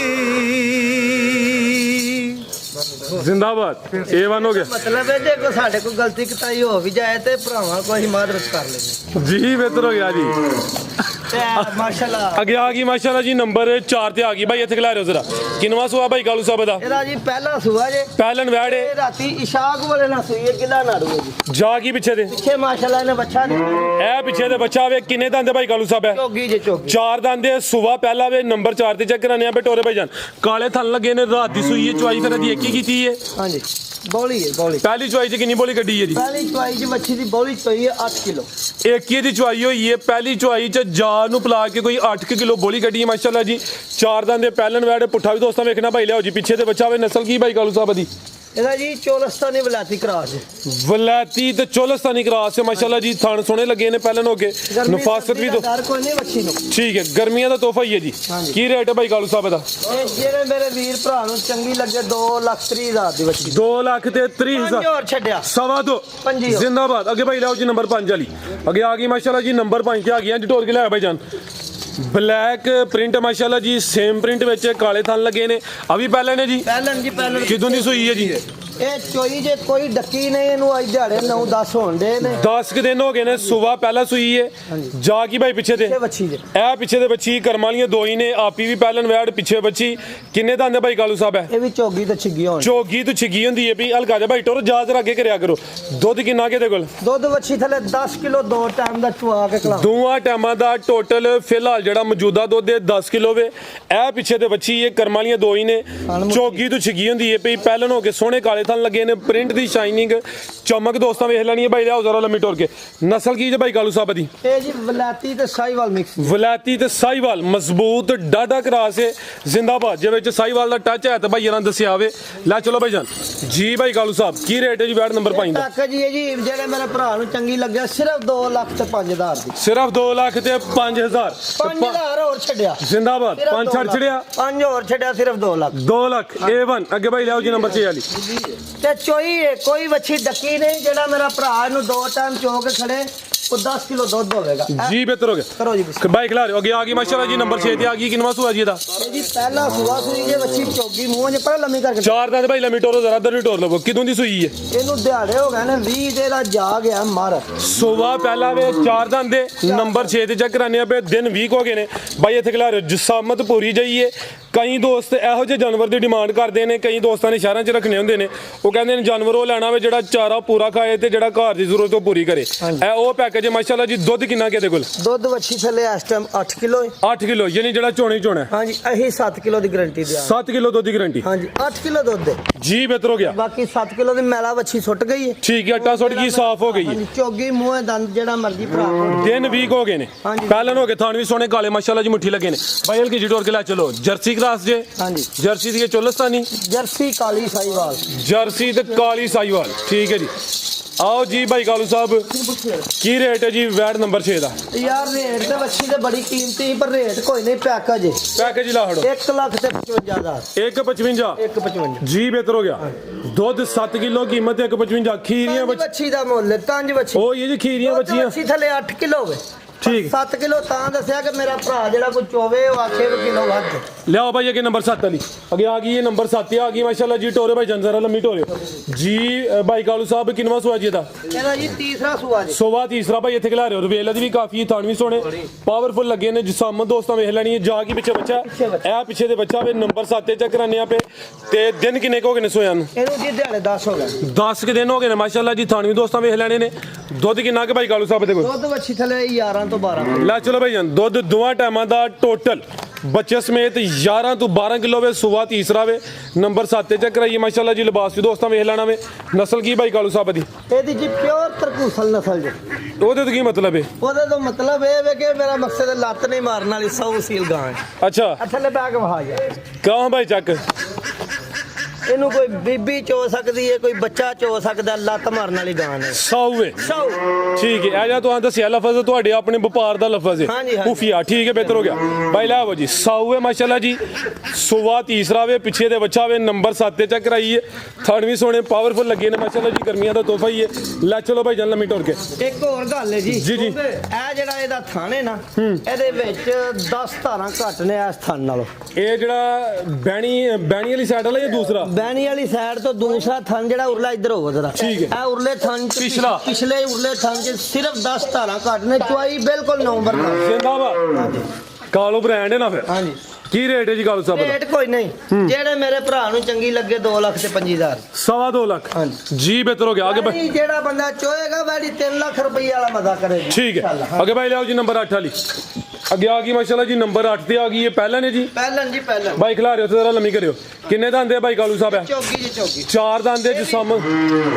ਜ਼ਿੰਦਾਬਾਦ। A1 ਹੋ ਗਿਆ ਮਤਲਬ ਹੈ ਜੇ ਕੋਈ ਸਾਡੇ ਕੋਲ ਗਲਤੀ ਕਿਤਾਈ ਹੋ ਵੀ ਜਾਏ ਤੇ ਭਰਾਵਾਂ ਕੋਈ ਮਾਦਰਤ ਕਰ ਲੈਂਦੇ। ਜੀ। ਬਿਹਤਰ ਹੋ ਗਿਆ ਜੀ। ਮਾਸ਼ਾਅੱਲਾ ਅੱਗੇ ਆ ਗਈ ਮਾਸ਼ਾਅੱਲਾ ਜੀ ਨੰਬਰ 4 ਤੇ ਆ ਗਈ ਭਾਈ ਇੱਥੇ ਖਿਲਾ ਰਿਓ ਜ਼ਰਾ ਕਿੰਨਵਾ ਸੂਆ ਭਾਈ ਕਾਲੂ ਸਾਹਿਬ ਦਾ ਇਹਦਾ ਜੀ ਪਹਿਲਾ ਸੂਆ ਜੇ ਪਹਿਲਨ ਵੈੜੇ ਇਹ ਰਾਤੀ ਇਸ਼ਾਕ ਵਾਲੇ ਨਾਲ ਸੂਈ ਗਿਲਾ ਨਾੜੂ ਜੀ ਜਾ ਕੀ ਪਿੱਛੇ ਦੇ ਪਿੱਛੇ ਮਾਸ਼ਾਅੱਲਾ ਇਹਨੇ ਬੱਚਾ ਦਿੱਤਾ ਇਹ ਪਿੱਛੇ ਦੇ ਬੱਚਾ ਵੇ ਕਿੰਨੇ ਦੰਦ ਭਾਈ ਕਾਲੂ ਸਾਹਿਬ ਹੈ ਚੋਗੀ ਜੇ ਚੋਗੀ 4 ਦੰਦ ਦੇ ਸੂਆ ਪਹਿਲਾ ਵੇ ਨੰਬਰ 4 ਤੇ ਚੈੱਕ ਕਰਾਨੇ ਆ ਬਟੋਰੇ ਭਾਈ ਜਾਨ ਕਾਲੇ ਥਣ ਲੱਗੇ ਨੇ ਰਾਤ ਦੀ ਸੂਈ ਹੈ ਚੁਆਈ ਫਿਰ ਇਹਦੀ ਇੱਕ ਹੀ ਕੀਤੀ ਹੈ ਹਾਂਜੀ ਬੋਲੀ ਹੈ ਬੋਲੀ ਪਹਿਲੀ ਚੁਆਈ ਚ ਕਿੰਨੀ ਬੋਲੀ ਕੱਢੀ ਹੈ ਜੀ ਪਹਿਲੀ ਚੁਆਈ ਚ ਮੱਛੀ ਦੀ ਬੋਲੀ ਚੋਈ ਹੈ 8 ਕਿਲੋ ਇੱਕ ਹੀ ਦੀ ਚੁਆਈ ਹੋਈ ਹੈ ਪਹਿਲੀ ਚੁਆਈ ਚ ਜਾਨ ਨੂੰ ਪਲਾ ਕੇ ਕੋਈ 8 ਕਿਲੋ ਬੋਲੀ ਕੱਢੀ ਹੈ ਮਾਸ਼ਾਅੱਲਾ ਜੀ 4 ਦੰਦ ਦੇ ਪਹਿਲਨ ਵੈੜੇ ਪੁੱਠਾ ਵੀ ਦੋਸਤਾਂ ਵੇਖਣਾ ਭਾਈ ਲਿਆਓ ਜੀ ਪਿੱਛੇ ਦੇ ਬੱਚਾ ਵੇ ਨਸਲ ਕੀ ਭਾਈ ਕਾਲੂ ਸਾਹਿਬ ਦੀ ਇਹਦਾ ਜੀ ਚੋਲਸਤਾਨੀ ਵਲਾਤੀ ਕਰਾਸ ਵਲਾਤੀ ਤੇ ਚੋਲਸਤਾਨੀ ਕਰਾਸ ਹੈ ਮਾਸ਼ਾਅੱਲਾ ਜੀ ਥਣ ਸੋਹਣੇ ਲੱਗੇ ਨੇ ਪਹਿਲਨ ਹੋ ਕੇ ਨਫਾਸਤ ਵੀ ਦੋ ਡਰ ਕੋਈ ਨਹੀਂ ਮੱਛੀ ਨੂੰ ਠੀਕ ਹੈ ਗਰਮੀਆਂ ਦਾ ਤੋਹਫਾ ਹੀ ਹੈ ਜੀ ਹਾਂਜੀ। ਕੀ ਰੇਟ ਹੈ ਭਾਈ ਕਾਲੂ ਸਾਹਿਬ ਦਾ ਇਹ ਜਿਹੜੇ ਮੇਰੇ ਵੀਰ ਭਰਾ ਨੂੰ ਚੰਗੀ ਲੱਗੇ 2,30,000 ਦੀ ਬੱਚੀ 2 ਲੱਖ ਤੇ 30,000 ਪੰਜ ਹੋਰ ਛੱਡਿਆ ਸਵਾ ਦੋ ਪੰਜੀ ਹੋ। ਜ਼ਿੰਦਾਬਾਦ ਅੱਗੇ ਭਾਈ ਲਾਓ ਜੀ ਨੰਬਰ 5 ਵਾਲੀ ਅੱਗੇ ਆ ਗਈ ਮਾਸ਼ਾਅੱਲਾ ਜੀ ਨੰਬਰ 5 ਤੇ ਆ ਗਈ ਜੀ ਢੋਲ ਕੇ ਲਿਆ ਭਾਈ ਜਾਨ ਬਲੈਕ ਪ੍ਰਿੰਟ ਮਾਸ਼ਾਅੱਲਾ ਜੀ ਸੇਮ ਪ੍ਰਿੰਟ ਵਿੱਚ ਕਾਲੇ ਥਣ ਲੱਗੇ ਨੇ ਆ ਵੀ ਪਹਿਲੇ ਨੇ ਜੀ ਪਹਿਲਨ ਜੀ ਪਹਿਲਨ ਕਿਦੋਂ ਦੀ ਸੂਈ ਹੈ ਜੀ ਇਹ ਚੋਈ ਜੇ ਕੋਈ ਡੱਕੀ ਨਹੀਂ ਇਹਨੂੰ ਅੱਜ ਦਿਹਾੜੇ 9-10 ਹੋਣ ਦੇ ਨੇ 10 ਕੁ ਦਿਨ ਹੋ ਗਏ ਨੇ ਸਵੇਰ ਪਹਿਲਾਂ ਸੂਈ ਹੈ ਹਾਂਜੀ। ਜਾ ਕੀ ਭਾਈ ਪਿੱਛੇ ਤੇ ਇਹ ਬੱਚੀ ਜੇ ਇਹ ਪਿੱਛੇ ਦੇ ਬੱਚੀ ਕਰਮ ਵਾਲੀਆਂ ਦੋ ਹੀ ਨੇ ਆਪੀ ਵੀ ਪਹਿਲਨ ਵੈੜ ਪਿੱਛੇ ਬੱਚੀ ਕਿੰਨੇ ਦੰਦ ਹੈ ਭਾਈ ਕਾਲੂ ਸਾਹਿਬ ਹੈ ਇਹ ਵੀ ਚੋਗੀ ਤੇ ਛਿੱਗੀ ਹੋਣ ਚੋਗੀ ਤੋਂ ਛਿੱਗੀ ਹੁੰਦੀ ਹੈ ਵੀ ਹਲਕਾ ਜਿਹਾ ਭਾਈ ਟੋਰ ਜਾ ਜਰਾ ਅੱਗੇ ਕਰਿਆ ਕਰੋ ਦੁੱਧ ਕਿੰਨਾ ਕਿਤੇ ਕੋਲ ਦੁੱਧ ਬੱਚੀ ਥੱਲੇ 10 ਕਿਲੋ 2 ਟਾਈਮ ਦਾ ਚੁਆ ਕੇ ਖਲਾ ਦੋਵਾਂ ਟਾਈਮਾਂ ਦਾ ਟੋਟਲ ਫਿਲਹਾਲ ਜਿਹੜਾ ਮੌਜੂਦਾ ਦੁੱਧ ਹੈ 10 ਕਿਲੋ ਵੇ ਇਹ ਪਿੱਛੇ ਦੇ ਬੱਚੀ ਇਹ ਕਰਮ ਵਾਲੀਆਂ ਦੋ ਹੀ ਨੇ ਚੋਗੀ ਤੋਂ ਛਿੱਗੀ ਹੁੰਦੀ ਹੈ ਵੀ ਪਹਿਲਨ ਹੋ ਕੇ ਸੋਹਣੇ ਕਾਲੇ ਥਣ ਲੱਗੇ ਨੇ ਪ੍ਰਿੰਟ ਦੀ ਸ਼ਾਈਨਿੰਗ ਚਮਕ ਦੋਸਤਾਂ ਵੇਖ ਲੈਣੀ ਹੈ ਭਾਈ ਲਿਆਓ ਜ਼ਰਾ ਲੰਮੀ ਟੋਰ ਕੇ ਨਸਲ ਕੀ ਹੈ ਭਾਈ ਕਾਲੂ ਸਾਹਿਬ ਦੀ ਇਹ ਜੀ ਵਲਾਤੀ ਤੇ ਸਾਈਵਾਲ ਮਿਕਸ ਵਲਾਤੀ ਤੇ ਸਾਈਵਾਲ ਮਜ਼ਬੂਤ ਡਾਡਾ ਕਰਾਸ ਹੈ ਜ਼ਿੰਦਾਬਾਦ ਜੇ ਵਿੱਚ ਸਾਈਵਾਲ ਦਾ ਟੱਚ ਹੈ ਤਾਂ ਭਾਈ ਯਾਰਾਂ ਦੱਸਿਆ ਆਵੇ ਲੈ ਚਲੋ ਭਾਈ ਜਾਨ ਜੀ ਭਾਈ ਕਾਲੂ ਸਾਹਿਬ ਕੀ ਰੇਟ ਹੈ ਜੀ ਬੈਡ ਨੰਬਰ 5 ਦਾ ਤੱਕ ਜੀ ਇਹ ਜੀ ਜਿਹੜੇ ਮੇਰੇ ਭਰਾ ਨੂੰ ਚੰਗੀ ਲੱਗਿਆ ਸਿਰਫ 2 ਲੱਖ ਤੇ 5,000 ਦੀ ਸਿਰਫ 2 ਲੱਖ ਤੇ 5,000 5,000 ਹੋਰ ਛੱਡਿਆ ਜ਼ਿੰਦਾਬਾਦ 5 ਛੱਡ ਛੜਿਆ 5 ਹੋਰ ਛੱਡਿਆ ਸਿਰਫ 2 ਲੱਖ 2 ਲੱਖ A1 ਅੱਗੇ ਭਾਈ ਲਿਆਓ ਜੀ ਨੰਬਰ 6 ਵਾਲੀ ਤੇ ਚੋਈ ਹੈ ਕੋਈ ਵੱਛੀ ਡੱਕੀ ਨਹੀਂ ਜਿਹੜਾ ਮੇਰਾ ਭਰਾ ਇਹਨੂੰ 2 ਟਾਈਮ ਚੋ ਕੇ ਖੜੇ ਉਹ 10 ਕਿਲੋ ਦੁੱਧ ਹੋਵੇਗਾ ਜੀ ਬਿਹਤਰ ਹੋ ਗਿਆ ਕਰੋ ਜੀ ਬਾਈਕ ਲਾ ਰਹੇ ਹੋ ਅੱਗੇ ਆ ਗਈ ਮਾਸ਼ਾਅੱਲਾ ਜੀ ਨੰਬਰ 6 ਤੇ ਆ ਗਈ ਕਿਨਵਾ ਸੂਆ ਜੀ ਇਹਦਾ ਇਹ ਜੀ ਪਹਿਲਾ ਸੂਆ ਸੂਈ ਜੇ ਵੱਛੀ ਚੋਗੀ ਮੂੰਹ ਜੇ ਪਰ ਲੰਮੀ ਕਰਕੇ ਚਾਰ ਦੰਦ ਭਾਈ ਲੰਮੀ ਟੋਰੋ ਜ਼ਰਾ ਦਰ ਵੀ ਟੋਰ ਲਵੋ ਕਿਦੋਂ ਦੀ ਸੂਈ ਹੈ ਇਹਨੂੰ ਦਿਹਾੜੇ ਹੋ ਗਏ ਨੇ 20 ਦੇ ਦਾ ਜਾ ਗਿਆ ਮਰ ਸੋਵਾ ਪਹਿਲਾ ਵੇ ਚਾਰ ਦੰਦ ਦੇ ਨੰਬਰ 6 ਤੇ ਚੈੱਕ ਕਰਾਨੇ ਆ ਪਏ ਦਿਨ ਵੀਕ ਹੋ ਗਏ ਨੇ ਬਾਈ ਇੱਥੇ ਖਿਲਾ ਰਹੇ ਹੋ ਜਸਾਮਤ ਪੂਰੀ ਜਾਈਏ ਕਈ ਦੋਸਤ ਇਹੋ ਜਿਹੇ ਜਾਨਵਰ ਦੀ ਡਿਮਾਂਡ ਕਰਦੇ ਨੇ ਕਈ ਦੋਸਤਾਂ ਨੇ ਸ਼ਹਿਰਾਂ 'ਚ ਰੱਖਣੇ ਹੁੰਦੇ ਨੇ ਉਹ ਕਹਿੰਦੇ ਨੇ ਜਾਨਵਰ ਉਹ ਲੈਣਾ ਵੇ ਜਿਹੜਾ ਚਾਰਾ ਪੂਰਾ ਖਾਏ ਤੇ ਜਿਹੜਾ ਘਰ ਦੀ ਜ਼ਰੂਰਤ ਉਹ ਪੂਰੀ ਕਰੇ ਇਹ ਉਹ ਪੈਕੇਜ ਹੈ ਮਾਸ਼ਾਅੱਲਾ ਜੀ ਦੁੱਧ ਕਿੰਨਾ ਕਿਹਦੇ ਕੋਲ ਦੁੱਧ ਵੱਛੀ ਥੱਲੇ ਇਸ ਟਾਈਮ 8 ਕਿਲੋ ਹੈ 8 ਕਿਲੋ ਯਾਨੀ ਜਿਹੜਾ ਚੋਣੇ ਚੋਣਾ ਹਾਂਜੀ ਅਸੀਂ 7 ਕਿਲੋ ਦੀ ਗਾਰੰਟੀ ਦਿਆ 7 ਕਿਲੋ ਦੁੱਧ ਦੀ ਗਾਰੰਟੀ ਹਾਂਜੀ 8 ਕਿਲੋ ਦੁੱਧ ਹੈ ਜੀ ਬਿਹਤਰ ਹੋ ਗਿਆ ਬਾਕੀ 7 ਕਿਲੋ ਦੀ ਮੈਲਾ ਵੱਛੀ ਸੁੱਟ ਗਈ ਹੈ ਠੀਕ ਹੈ ਆਟਾ ਸੁੱਟ ਗਈ ਸਾਫ਼ ਹੋ ਗਈ ਹੈ ਹਾਂਜੀ ਚੋਗੀ ਮੂੰਹ ਦੰਦ ਜਿਹੜਾ ਮਰਜ਼ੀ ਭਰਾ ਕੋਲ ਦਿਨ ਵੀਕ ਹੋ ਗਏ ਨੇ ਹਾਂਜੀ। ਪਹਿਲਾਂ ਹੋ ਗਏ ਥਾਣ ਵੀ ਸੋਹਣੇ ਕਾਲੇ ਮਾਸ਼ਾਅੱਲਾ ਜੀ ਮੁੱਠੀ ਲੱਗੇ ਨੇ ਬਾਈ ਹਲਕੀ ਜੀ ਟੋਰ ਕੇ ਲੈ ਚਲੋ ਜਰਸੀ ਕਲਾਸ ਜੇ ਹਾਂਜੀ ਜਰਸੀ ਦੀ ਚੋਲਸਤਾਨੀ ਜਰਸੀ ਕਾਲੀ ਸਾਈਵਾਲ ਜਰਸੀ ਤੇ ਕਾਲੀ ਸਾਈਵਾਲ ਠੀਕ ਹੈ ਜੀ ਆਓ ਜੀ ਭਾਈ ਕਾਲੂ ਸਾਹਿਬ ਕੀ ਰੇਟ ਹੈ ਜੀ ਵੈਟ ਨੰਬਰ 6 ਦਾ ਯਾਰ ਰੇਟ ਤੇ ਵੱਛੀ ਤੇ ਬੜੀ ਕੀਮਤੀ ਸੀ ਪਰ ਰੇਟ ਕੋਈ ਨਹੀਂ ਪੈਕੇਜ ਪੈਕੇਜ ਲਾ ਹੜੋ 1 ਲੱਖ ਤੇ 55,000 155 155 ਜੀ ਬਿਹਤਰ ਹੋ ਗਿਆ ਦੁੱਧ 7 ਕਿਲੋ ਕੀਮਤ 155 ਖੀਰੀਆਂ ਵੱਛੀ ਦਾ ਮੁੱਲ ਹੈ ਤੰਜ ਵੱਛੀ ਉਹ ਇਹ ਜੀ ਖੀਰੀਆਂ ਬੱਚੀਆਂ ਵੱਛੀ ਥੱਲੇ 8 ਕਿਲੋ ਹੋਵੇ ਠੀਕ 7 ਕਿਲੋ ਤਾਂ ਦੱਸਿਆ ਕਿ ਮੇਰਾ ਭਰਾ ਜਿਹੜਾ ਕੋਈ ਚੋਵੇ ਉਹ ਆਖੇ ਵੀ ਕਿਲੋ ਵੱਧ ਲਿਆਓ ਭਾਈ ਅੱਗੇ ਨੰਬਰ 7 ਵਾਲੀ ਅੱਗੇ ਆ ਗਈ ਇਹ ਨੰਬਰ 7 ਆ ਗਈ ਮਾਸ਼ਾਅੱਲਾ ਜੀ ਟੋਰੇ ਭਾਈ ਜਨਜ਼ਰਾ ਲੰਮੀ ਟੋਰੇ ਜੀ ਭਾਈ ਕਾਲੂ ਸਾਹਿਬ ਕਿਨਵਾ ਸੁਆ ਜੀ ਇਹਦਾ ਇਹਦਾ ਜੀ ਤੀਸਰਾ ਸੂਆ ਜੀ ਸੋਵਾ ਤੀਸਰਾ ਭਾਈ ਇੱਥੇ ਖਿਲਾ ਰਹੇ ਹੋ ਰਵੇਲ ਦੀ ਵੀ ਕਾਫੀ ਥਾਣ ਵੀ ਸੋਹਣੇ ਪਾਵਰਫੁਲ ਲੱਗੇ ਨੇ ਜਿਸਾਮਤ ਦੋਸਤਾਂ ਵੇਖ ਲੈਣੀ ਹੈ ਜਾ ਕੇ ਪਿੱਛੇ ਬੱਚਾ ਇਹ ਪਿੱਛੇ ਦੇ ਬੱਚਾ ਵੇ ਨੰਬਰ 7 ਤੇ ਚੈੱਕ ਕਰਾਨੇ ਆ ਪੇ ਤੇ ਦਿਨ ਕਿੰਨੇ ਕੁ ਹੋ ਗਏ ਨੇ ਸੋਇਆਂ ਨੂੰ ਇਹਨੂੰ ਜੀ ਦਿਹਾੜੇ 10 ਹੋ ਗਏ 10 ਕਿ ਦਿਨ ਹੋ ਗਏ ਨੇ ਮਾਸ਼ਾਅੱਲਾ ਜੀ ਥਾਣ ਵੀ ਦੋਸਤਾਂ ਵੇਖ ਲੈਣੇ ਨੇ ਦੁੱਧ ਕਿੰਨਾ ਕਿ ਭਾਈ ਕਾਲੂ ਸਾਹਿਬ ਦੇ ਕੋਲ ਦੁੱਧ ਵੱਛੀ ਥੱਲੇ 11 ਤੋਂ 12 ਲੈ ਚਲੋ ਭਾਈ ਜਾਨ ਦੁੱਧ ਦੋਵਾਂ ਟਾਈਮਾਂ ਦਾ ਟੋਟਲ ਬੱਚੇ ਸਮੇਤ 11 ਤੋਂ 12 ਕਿਲੋ ਵੇ ਸੁਬਾ ਤੀਸਰਾ ਵੇ ਨੰਬਰ 7 ਤੇ ਚੈੱਕ ਕਰਾਈਏ ਮਾਸ਼ਾਅੱਲਾ ਜੀ ਲਿਬਾਸ ਵੀ ਦੋਸਤਾਂ ਵੇਖ ਲੈਣਾ ਵੇ ਨਸਲ ਕੀ ਭਾਈ ਕਾਲੂ ਸਾਹਿਬ ਦੀ ਇਹਦੀ ਜੀ ਪਿਓਰ ਤਰਕੂਸਲ ਨਸਲ ਜੀ ਉਹਦੇ ਤੋਂ ਕੀ ਮਤਲਬ ਹੈ ਉਹਦੇ ਤੋਂ ਮਤਲਬ ਇਹ ਵੇ ਕਿ ਮੇਰਾ ਮਕਸਦ ਹੈ ਲੱਤ ਨਹੀਂ ਮਾਰਨ ਵਾਲੀ 100 ਸੀਲ ਗਾਂ ਹੈ ਅੱਛਾ ਥੱਲੇ ਬੈ ਕੇ ਵਹਾ ਜਾ ਕਹਾਂ ਭਾਈ ਚੱਕ ਇਹਨੂੰ ਕੋਈ ਬੀਬੀ ਚੋ ਸਕਦੀ ਹੈ ਕੋਈ ਬੱਚਾ ਚੋ ਸਕਦਾ ਲੱਤ ਮਾਰਨ ਵਾਲੀ ਗਾਂ ਹੈ ਸਾਊ ਸੌ ਠੀਕ ਹੈ ਇਹ ਜਾਂ ਤੁਹਾਨੂੰ ਦੱਸਿਆ ਲਫ਼ਜ਼ ਤੁਹਾਡੇ ਆਪਣੇ ਵਪਾਰ ਦਾ ਲਫ਼ਜ਼ ਹੈ ਹਾਂਜੀ, ਹਾਂਜੀ। ਖੁਫੀਆ ਠੀਕ ਹੈ ਬਿਹਤਰ ਹੋ ਗਿਆ ਭਾਈ ਲਾਓ ਜੀ ਸਾਊ ਹੈ ਮਾਸ਼ਾਅੱਲਾ ਜੀ ਸੁਬਾ ਤੀਸਰਾ ਵੇ ਪਿੱਛੇ ਦੇ ਬੱਚਾ ਵੇ ਨੰਬਰ 7 ਤੇ ਚੈੱਕ ਕਰਾਈਏ ਥਣ ਵੀ ਸੋਹਣੇ ਪਾਵਰਫੁਲ ਲੱਗੇ ਨੇ ਮਾਸ਼ਾਅੱਲਾ ਜੀ ਗਰਮੀਆਂ ਦਾ ਤੋਹਫਾ ਹੀ ਹੈ ਲੈ ਚਲੋ ਭਾਈ ਜਨ ਲੰਮੀ ਟੁਰ ਕੇ ਇੱਕ ਹੋਰ ਗੱਲ ਹੈ ਜੀ ਜੀ, ਜੀ। ਇਹ ਜਿਹੜਾ ਇਹਦਾ ਥਾਣੇ ਨਾ ਇਹਦੇ ਵਿੱਚ 10 ਧਾਰਾਂ ਘੱਟ ਨੇ ਇਸ ਥਣ ਨਾਲੋਂ ਇਹ ਜਿਹੜਾ ਬੈਣੀ ਵਾਲੀ ਸਾਈਡ ਵਾਲਾ ਜਾਂ ਦੂਸਰਾ ਬੈਣੀ ਵਾਲੀ ਸਾਈਡ ਤੋਂ ਦੂਸਰਾ ਥਣ ਜਿਹੜਾ ਉਰਲਾ ਇੱਧਰ ਹੋਵੇ ਜ਼ਰਾ ਠੀਕ ਹੈ। ਇਹ ਉਰਲੇ ਥਣ ਚ ਪਿਛਲਾ। ਪਿਛਲੇ ਉਰਲੇ ਥਣ ਚ ਸਿਰਫ 10 ਧਾਰਾਂ ਘੱਟ ਨੇ, ਚੁਆਈ ਬਿਲਕੁਲ ਨੰਬਰ ਦਾ। ਜਿੰਦਾਬਾਦ। ਹਾਂਜੀ ਕਾਲੋ ਬ੍ਰਾਂਡ ਹੈ ਨਾ ਫਿਰ। ਹਾਂਜੀ ਕੀ ਰੇਟ ਹੈ ਜੀ ਕਾਲੂ ਸਾਹਿਬ ਦਾ? ਰੇਟ ਕੋਈ ਨਹੀਂ, ਜਿਹੜੇ ਮੇਰੇ ਭਰਾ ਨੂੰ ਚੰਗੀ ਲੱਗੇ 2 ਲੱਖ ਤੇ 25,000। 2.5 ਲੱਖ। ਹਾਂਜੀ। ਜੀ ਬਿਹਤਰ ਹੋ ਗਿਆ ਅੱਗੇ ਵੈੜੀ ਜਿਹੜਾ ਬੰਦਾ ਚੋਏਗਾ ਵੈੜੀ 3 ਲੱਖ ਰੁਪਏ ਵਾਲਾ ਮਜ਼ਾ ਕਰੇਗਾ। ਠੀਕ ਹੈ। ਅੱਗੇ ਭਾਈ ਲਿਆਓ ਜੀ ਨੰਬਰ 8 ਵਾਲੀ। ਅੱਗੇ ਆ ਗਈ ਮਾਸ਼ਾਅੱਲਾ ਜੀ ਨੰਬਰ 8 ਤੇ ਆ ਗਈ ਇਹ ਪਹਿਲਾਂ ਨੇ ਜੀ। ਪਹਿਲਾਂ ਜੀ ਪਹਿਲਾਂ ਬਾਈ ਖਿਲਾ ਰਹੇ ਹੋ ਤੇ ਜ਼ਰਾ ਲੰਮੀ ਕਰਿਓ। ਕਿੰਨੇ ਦੰਦੇ ਆ ਭਾਈ ਕਾਲੂ ਸਾਹਿਬ? ਹੈ ਚੌਕੀ ਜੀ ਚੌਕੀ। 4 ਦੰਦੇ ਜਿਸਮ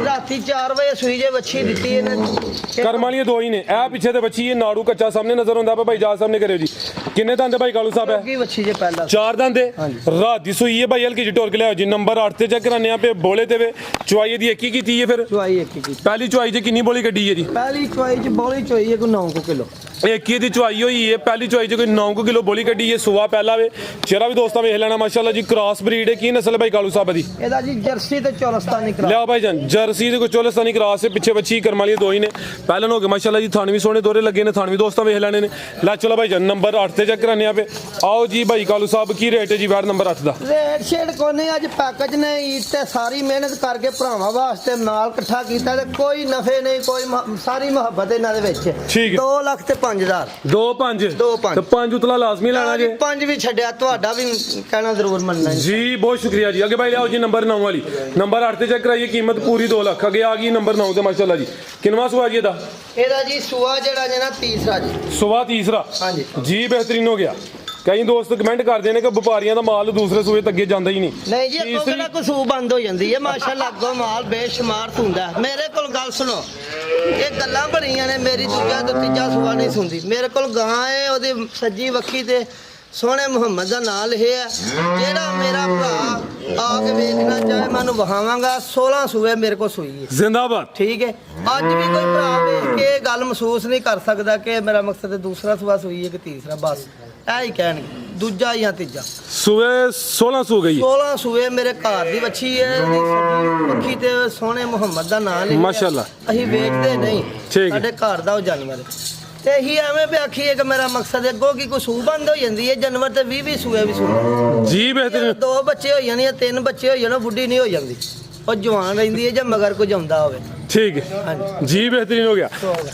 ਰਾਤੀ 4 ਵਜੇ ਸੂਈ ਜੇ ਵੱਛੀ ਦਿੱਤੀ ਇਹਨੇ। ਕਰਮ ਵਾਲੀਆਂ 2 ਹੀ ਨੇ। ਇਹ ਪਿੱਛੇ ਤੇ ਬੱਚੀ ਇਹ ਨਾੜੂ ਕੱਚਾ ਸਾਹਮਣੇ ਨਜ਼ਰ ਆਉਂਦਾ ਭਾਈ ਜਾ ਸਾਹਮਣੇ ਕਰਿਓ ਜੀ। ਕਿੰਨੇ ਦੰਦੇ ਭਾਈ ਕਾਲੂ ਸਾਹਿਬ? ਹੈ ਚੌਕੀ ਵੱਛੀ ਜੇ ਪਹਿਲਾਂ 4 ਦੰਦੇ। ਰਾਤ ਦੀ ਸੂਈ ਹੈ ਭਾਈ ਹਲਕੀ ਜਿਹੀ ਟੋਰ ਕੇ ਲਿਆਓ ਜੀ। ਨੰਬਰ 8 ਤੇ ਚੈੱਕ ਕਰਾਨੇ ਆ ਪੇ ਬੋਲੇ ਤੇ ਵੇ ਚੁਆਈ ਦੀ ਇੱਕ ਹੀ ਕੀਤੀ ਹੈ ਫਿਰ। ਚੁਆਈ ਇੱਕ ਕੀ ਪਹਿਲੀ ਚੁਆਈ 'ਚ ਕਿੰਨੀ ਬੋਲੀ ਕੱਢੀ ਹੈ ਜੀ? ਪਹਿਲੀ ਚੁਆਈ ਚ ਬੋਲੀ ਚੋਈ ਹੈ ਕੋਈ 9 ਕਿਲੋ। ਇੱਕ ਹੀ ਦੀ ਚੁਆਈ ਹੋਈ ਹੈ। ਪਹਿਲੀ ਚੁਆਈ 'ਚ ਕੋਈ 9 ਕਿਲੋ ਬੋਲੀ ਕੱਢੀ ਹੈ। ਸੁਆ ਪਹਿਲਾ ਵੇ ਚਿਹਰਾ ਵੀ ਦੋਸਤਾਂ ਵੇਖ ਲੈਣਾ ਮਾਸ਼ਾਅੱਲਾ ਜੀ। ਕ੍ਰਾਸ ਬਰੀਡ ਹੈ। ਕੀ ਨਸਲ ਹੈ ਭਾਈ ਕਾਲੂ ਸਾਹਿਬ ਦੀ? ਇਹਦਾ ਜੀ ਜਰਸੀ ਤੇ ਚੌਲਸਤਾਨੀ ਕਰਾ। ਲਿਆ ਭਾਈ ਜਾਨ ਜਰਸੀ ਦੇ ਕੋਈ ਚੋਲਸਤਾਨੀ ਕ੍ਰਾਸ ਹੈ। ਪਿੱਛੇ ਬੱਚੀ ਕਰਮ ਵਾਲੀਆਂ 2 ਹੀ ਨੇ। ਪਹਿਲਾਂ ਹੋ ਗਏ ਮਾਸ਼ਾਅੱਲਾ ਜੀ। ਥਣ ਵੀ ਸੋਹਣੇ ਦੋਰੇ ਲੱਗੇ ਨੇ। ਥਣ ਵੀ ਦੋਸਤਾਂ ਵੇਖ ਲੈਣੇ ਨੇ। ਲੈ ਚਲੋ ਭਾਈ ਜਾਨ ਨੰਬਰ 8 ਤੇ ਚੈੱਕ ਕਰਾਨੇ ਆ ਪੇ। ਆਓ ਜੀ ਭਾਈ ਕਾਲੂ ਸਾਹਿਬ ਕੀ ਰੇਟ ਹੈ ਜੀ ਵੈਟ ਨੰਬਰ 8 ਦਾ? ਰੇਟ ਸ਼ੇਡ ਕੋਨੇ ਅੱਜ ਪੈਕੇਜ ਨੇ ਈਦ ਤੇ ਸਾਰੀ ਮਿਹਨਤ ਕਰਕੇ ਭਰਾਵਾਂ ਵਾਸਤੇ ਮਾਲ ਇਕੱਠਾ ਕੀਤਾ ਤੇ ਕੋਈ ਨਫੇ ਨਹੀਂ, ਕੋਈ ਸਾਰੀ ਮੁਹੱਬਤ ਇਹਨਾਂ ਦੇ ਵਿੱਚ। ਠੀਕ ਹੈ। 2 ਲੱਖ ਤੇ 5,000। 2.5 2.5 ਤੇ 5 ਉਤਲਾ ਲਾਜ਼ਮੀ ਲੈਣਾ ਜੇ। 5 ਵੀ ਛੱਡਿਆ ਤੁਹਾਡਾ ਵੀ ਕਹਿਣਾ ਜ਼ਰੂਰ ਮੰਨਣਾ ਜੀ। ਜੀ ਬਹੁਤ ਸ਼ੁਕਰੀਆ ਜੀ। ਅੱਗੇ ਭਾਈ ਲਿਆਓ ਜੀ ਨੰਬਰ 9 ਵਾਲੀ। ਨੰਬਰ 8 ਤੇ ਚੈੱਕ ਕਰਾਈਏ। ਕੀਮਤ ਪੂਰੀ 2 ਲੱਖ। ਅੱਗੇ ਆ ਗਈ ਨੰਬਰ 9 ਤੇ ਮਾਸ਼ਾਅੱਲਾ ਜੀ। ਕਿੰਨਵਾਂ ਸੁਆ ਜੀ ਇਹਦਾ? ਇਹਦਾ ਜੀ ਸੂਆ ਜਿਹੜਾ ਜੇ ਨਾ ਤੀਸਰਾ ਜੀ। ਸੁਆ ਤੀਸਰਾ। ਹਾਂਜੀ ਜੀ ਬਿਹਤਰੀਨ ਹੋ ਗਿਆ। ਕਈ ਦੋਸਤ ਕਮੈਂਟ ਕਰਦੇ ਨੇ ਕਿ ਵਪਾਰੀਆਂ ਦਾ ਮਾਲ ਦੂਸਰੇ ਸੂਏ ਤੱਕ ਅੱਗੇ ਜਾਂਦਾ ਹੀ ਨਹੀਂ। ਨਹੀਂ ਜੀ ਅੱਗੋਂ ਕਿਹੜਾ ਕੋਈ ਸੂ ਬੰਦ ਹੋ ਜਾਂਦੀ ਹੈ ਮਾਸ਼ਾਅੱਲਾ। ਅੱਗੋਂ ਮਾਲ ਬੇਸ਼ੁਮਾਰ ਹੁੰਦਾ। ਮੇਰੇ ਕੋਲ ਗੱਲ ਸੁਣੋ, ਇਹ ਗੱਲਾਂ ਬਣੀਆਂ ਨੇ। ਮੇਰੀ ਦੂਜਾ ਤੇ ਤੀਜਾ ਸੂਆ ਨਹੀਂ ਸੁਣਦੀ। ਮੇਰੇ ਕੋਲ ਗਾਂ ਹੈ, ਉਹਦੀ ਸੱਜੀ ਵੱਖੀ ਤੇ ਸੋਹਣੇ ਮੁਹੰਮਦ ਦਾ ਨਾਂ ਲਿਖਿਆ ਹੈ। ਜਿਹੜਾ ਮੇਰਾ ਭਰਾ ਆ ਕੇ ਵੇਖਣਾ ਚਾਹੇ ਮੈਂ ਉਹਨੂੰ ਵਹਾਵਾਂਗਾ। 16 ਸੂਏ ਮੇਰੇ ਕੋਲ ਸੂਈ ਹੈ। ਜ਼ਿੰਦਾਬਾਦ। ਠੀਕ ਹੈ। ਅੱਜ ਵੀ ਕੋਈ ਭਰਾ ਵੇਖ ਕੇ ਇਹ ਗੱਲ ਮਹਿਸੂਸ ਨਹੀਂ ਕਰ ਸਕਦਾ ਕਿ ਮੇਰਾ ਮਕਸਦ ਹੈ ਦੂਸਰਾ ਸੂਆ ਸੂਈ ਹੈ ਕਿ ਤੀਸਰਾ। ਬਸ ਇਹ ਹੀ ਕਹਿਣਗੇ, ਦੂਜਾ ਜਾਂ ਤੀਜਾ। ਸੂਏ 16 ਸੂ ਗਈ 16 ਸੂਏ ਮੇਰੇ ਘਰ ਦੀ ਵੱਛੀ ਹੈ। ਉਹਦੀ ਸੱਜੀ ਅੱਖੀ ਤੇ ਸੋਹਣੇ ਮੁਹੰਮਦ ਦਾ ਨਾਮ ਲਿਖਿਆ। ਮਾਸ਼ਾਅੱਲਾ। ਅਸੀਂ ਵੇਚਦੇ ਨਹੀਂ, ਠੀਕ ਹੈ। ਸਾਡੇ ਘਰ ਦਾ ਉਹ ਜਾਨਵਰ ਹੈ। ਤੇ ਇਹੀ ਐਵੇਂ ਵੀ ਆਖੀਏ ਕਿ ਮੇਰਾ ਮਕਸਦ ਹੈ ਅੱਗੋਂ ਕੀ ਕੋਈ ਸੂ ਬੰਦ ਹੋ ਜਾਂਦੀ ਹੈ ਜਾਨਵਰ ਤੇ 20 ਸੂਏ ਵੀ ਸੂ। ਜੀ ਬਿਹਤਰੀਨ। 2 ਬੱਚੇ ਹੋ ਜਾਣੇ, 3 ਬੱਚੇ ਹੋ ਜਾਣ, ਬੁੱਢੀ ਨਹੀਂ ਹੋ ਜਾਂਦੀ। ਉਹ ਜਵਾਨ ਰਹਿੰਦੀ ਹੈ ਜੇ ਮਗਰ ਕੁਝ ਆਉਂਦਾ ਹੋਵੇ। ਠੀਕ ਹੈ ਜੀ ਬਿਹਤਰੀਨ ਹੋ ਗਿਆ।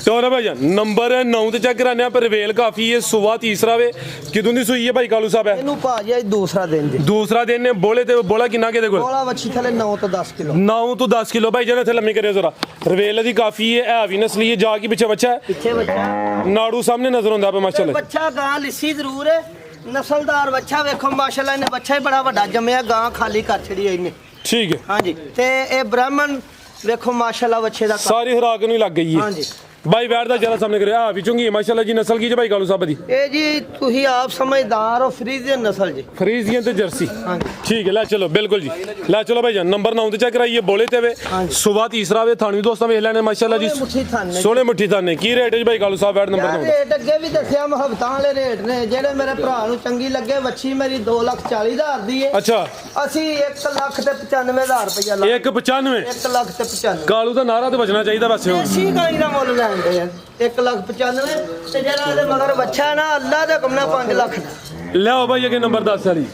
ਟੋਰਾ ਭਾਈ ਜਾਨ ਨੰਬਰ 9 ਤੇ ਚੈੱਕ ਕਰਾਨੇ ਆ ਪਰ ਰਵੇਲ ਕਾਫੀ ਹੈ। ਸੁਆ ਤੀਸਰਾ ਵੇ। ਕਿਦੋਂ ਦੀ ਸੂਈ ਹੈ ਭਾਈ ਕਾਲੂ ਸਾਹਿਬ? ਹੈ ਇਹਨੂੰ ਭਾਜੀ ਅੱਜ ਦੂਸਰਾ ਦਿਨ ਜੀ। ਦੂਸਰਾ ਦਿਨ ਨੇ। ਬੋਲੇ ਤੇ ਬੋਲਾ ਕਿੰਨਾ ਕਿਹਦੇ ਕੋਲ? ਬੋਲਾ ਵੱਛੀ ਥਲੇ 9 ਤੋਂ 10 ਕਿਲੋ। 9 ਤੋਂ 10 ਕਿਲੋ ਭਾਈ ਜਾਨ ਇੱਥੇ ਲੰਮੀ ਕਰਿਓ ਜ਼ਰਾ। ਰਵੇਲ ਦੀ ਕਾਫੀ ਹੈ। ਇਹ ਵੀ ਨਸਲੀ ਹੈ। ਜਾ ਕੇ ਪਿੱਛੇ ਬੱਚਾ ਹੈ। ਪਿੱਛੇ ਬੱਚਾ ਨਾੜੂ ਸਾਹਮਣੇ ਨਜ਼ਰ ਆਉਂਦਾ ਪਿਆ ਮਾਸ਼ਾਅੱਲਾ। ਬੱਚਾ ਗਾਂ ਲਿੱਸੀ ਜ਼ਰੂਰ ਹੈ, ਨਸਲਦਾਰ ਬੱਚਾ। ਵੇਖੋ ਮਾਸ਼ਾਅੱਲਾ ਇਹਨੇ ਬੱਚਾ ਹੀ ਬੜਾ ਵੱਡਾ ਜੰਮਿਆ। ਗਾਂ ਖਾਲੀ ਕਰ ਛੜੀ ਇਹਨੇ। ਠੀਕ ਹੈ। ਹਾਂਜੀ ਤੇ ਇਹ ਬ੍ਰਾਹਮਣ ਵੇਖੋ ਮਾਸ਼ਾਅੱਲਾ ਬੱਚੇ ਦਾ ਸਾਰੀ ਖੁਰਾਕ ਨੂੰ ਹੀ ਲੱਗ ਗਈ ਹੈ। ਹਾਂਜੀ ਭਾਈ ਵੈਟ ਦਾ ਜਰਾ ਸਾਹਮਣੇ ਕਰਿਆ। ਆ ਵੀ ਚੁੰਗੀ ਮਾਸ਼ਾਅੱਲਾ ਜੀ। ਨਸਲ ਕੀ ਜੀ ਭਾਈ ਕਾਲੂ ਸਾਹਿਬ ਦੀ? ਇਹ ਜੀ ਤੁਸੀਂ ਆਪ ਸਮਝਦਾਰ ਹੋ, ਫਰੀਜ਼ੀਅਨ ਨਸਲ ਜੀ। ਫਰੀਜ਼ੀਅਨ ਤੇ ਜਰਸੀ। ਹਾਂਜੀ ਠੀਕ ਹੈ। ਲੈ ਚਲੋ ਬਿਲਕੁਲ ਜੀ। ਲੈ ਚਲੋ ਭਾਈ ਜਾਨ ਨੰਬਰ 9 ਤੇ ਚੈੱਕ ਕਰਾਈਏ। ਬੋਲੇ ਤੇ ਵੇ ਸੁਬਾ ਤੀਸਰਾ ਵੇ। ਥਾਣੀ ਦੋਸਤਾਂ ਵੇਖ ਲੈਣੇ ਮਾਸ਼ਾਅੱਲਾ ਜੀ। ਮੁੱਠੀ ਥਾਨੇ ਸੋਹਣੇ ਮੁੱਠੀ ਥਾਨੇ। ਕੀ ਰੇਟ ਹੈ ਜੀ ਭਾਈ ਕਾਲੂ ਸਾਹਿਬ ਵੈਟ ਨੰਬਰ 9 ਦਾ? ਰੇਟ ਅੱਗੇ ਵੀ ਦੱਸਿਆ ਮੁਹੱਬਤਾਂ ਵਾਲੇ ਰੇਟ ਨੇ। ਜਿਹੜੇ ਮੇਰੇ ਭਰਾ ਨੂੰ ਚੰਗੀ ਲੱਗੇ ਵੱਛੀ ਮੇਰੀ 2,40,000 ਦੀ ਹੈ। ਅੱਛਾ ਅਸੀਂ 1,95,000 ਰੁਪਇਆ ਲਾ 195। 1,95,000 ਕਾਲੂ ਦਾ ਨਾਰਾ ਤੇ ਬਚਣਾ ਚਾਹੀਦਾ ਬਸ ਹੁਣ। ਦੇਸੀ ਗਾਈ ਦਾ ਮੁੱਲ ਲੈਂਦੇ ਆ 1,95,000 ਤੇ ਜਿਹੜਾ ਇਹਦੇ ਮਗਰ ਬੱਚਾ ਨਾ ਅੱਲਾ ਦੇ ਹੁਕਮ ਨਾਲ 5 ਲੱਖ ਦਾ। ਲਿਆਓ ਭਾਈ ਅੱਗੇ ਨੰਬਰ 10 ਵਾਲੀ।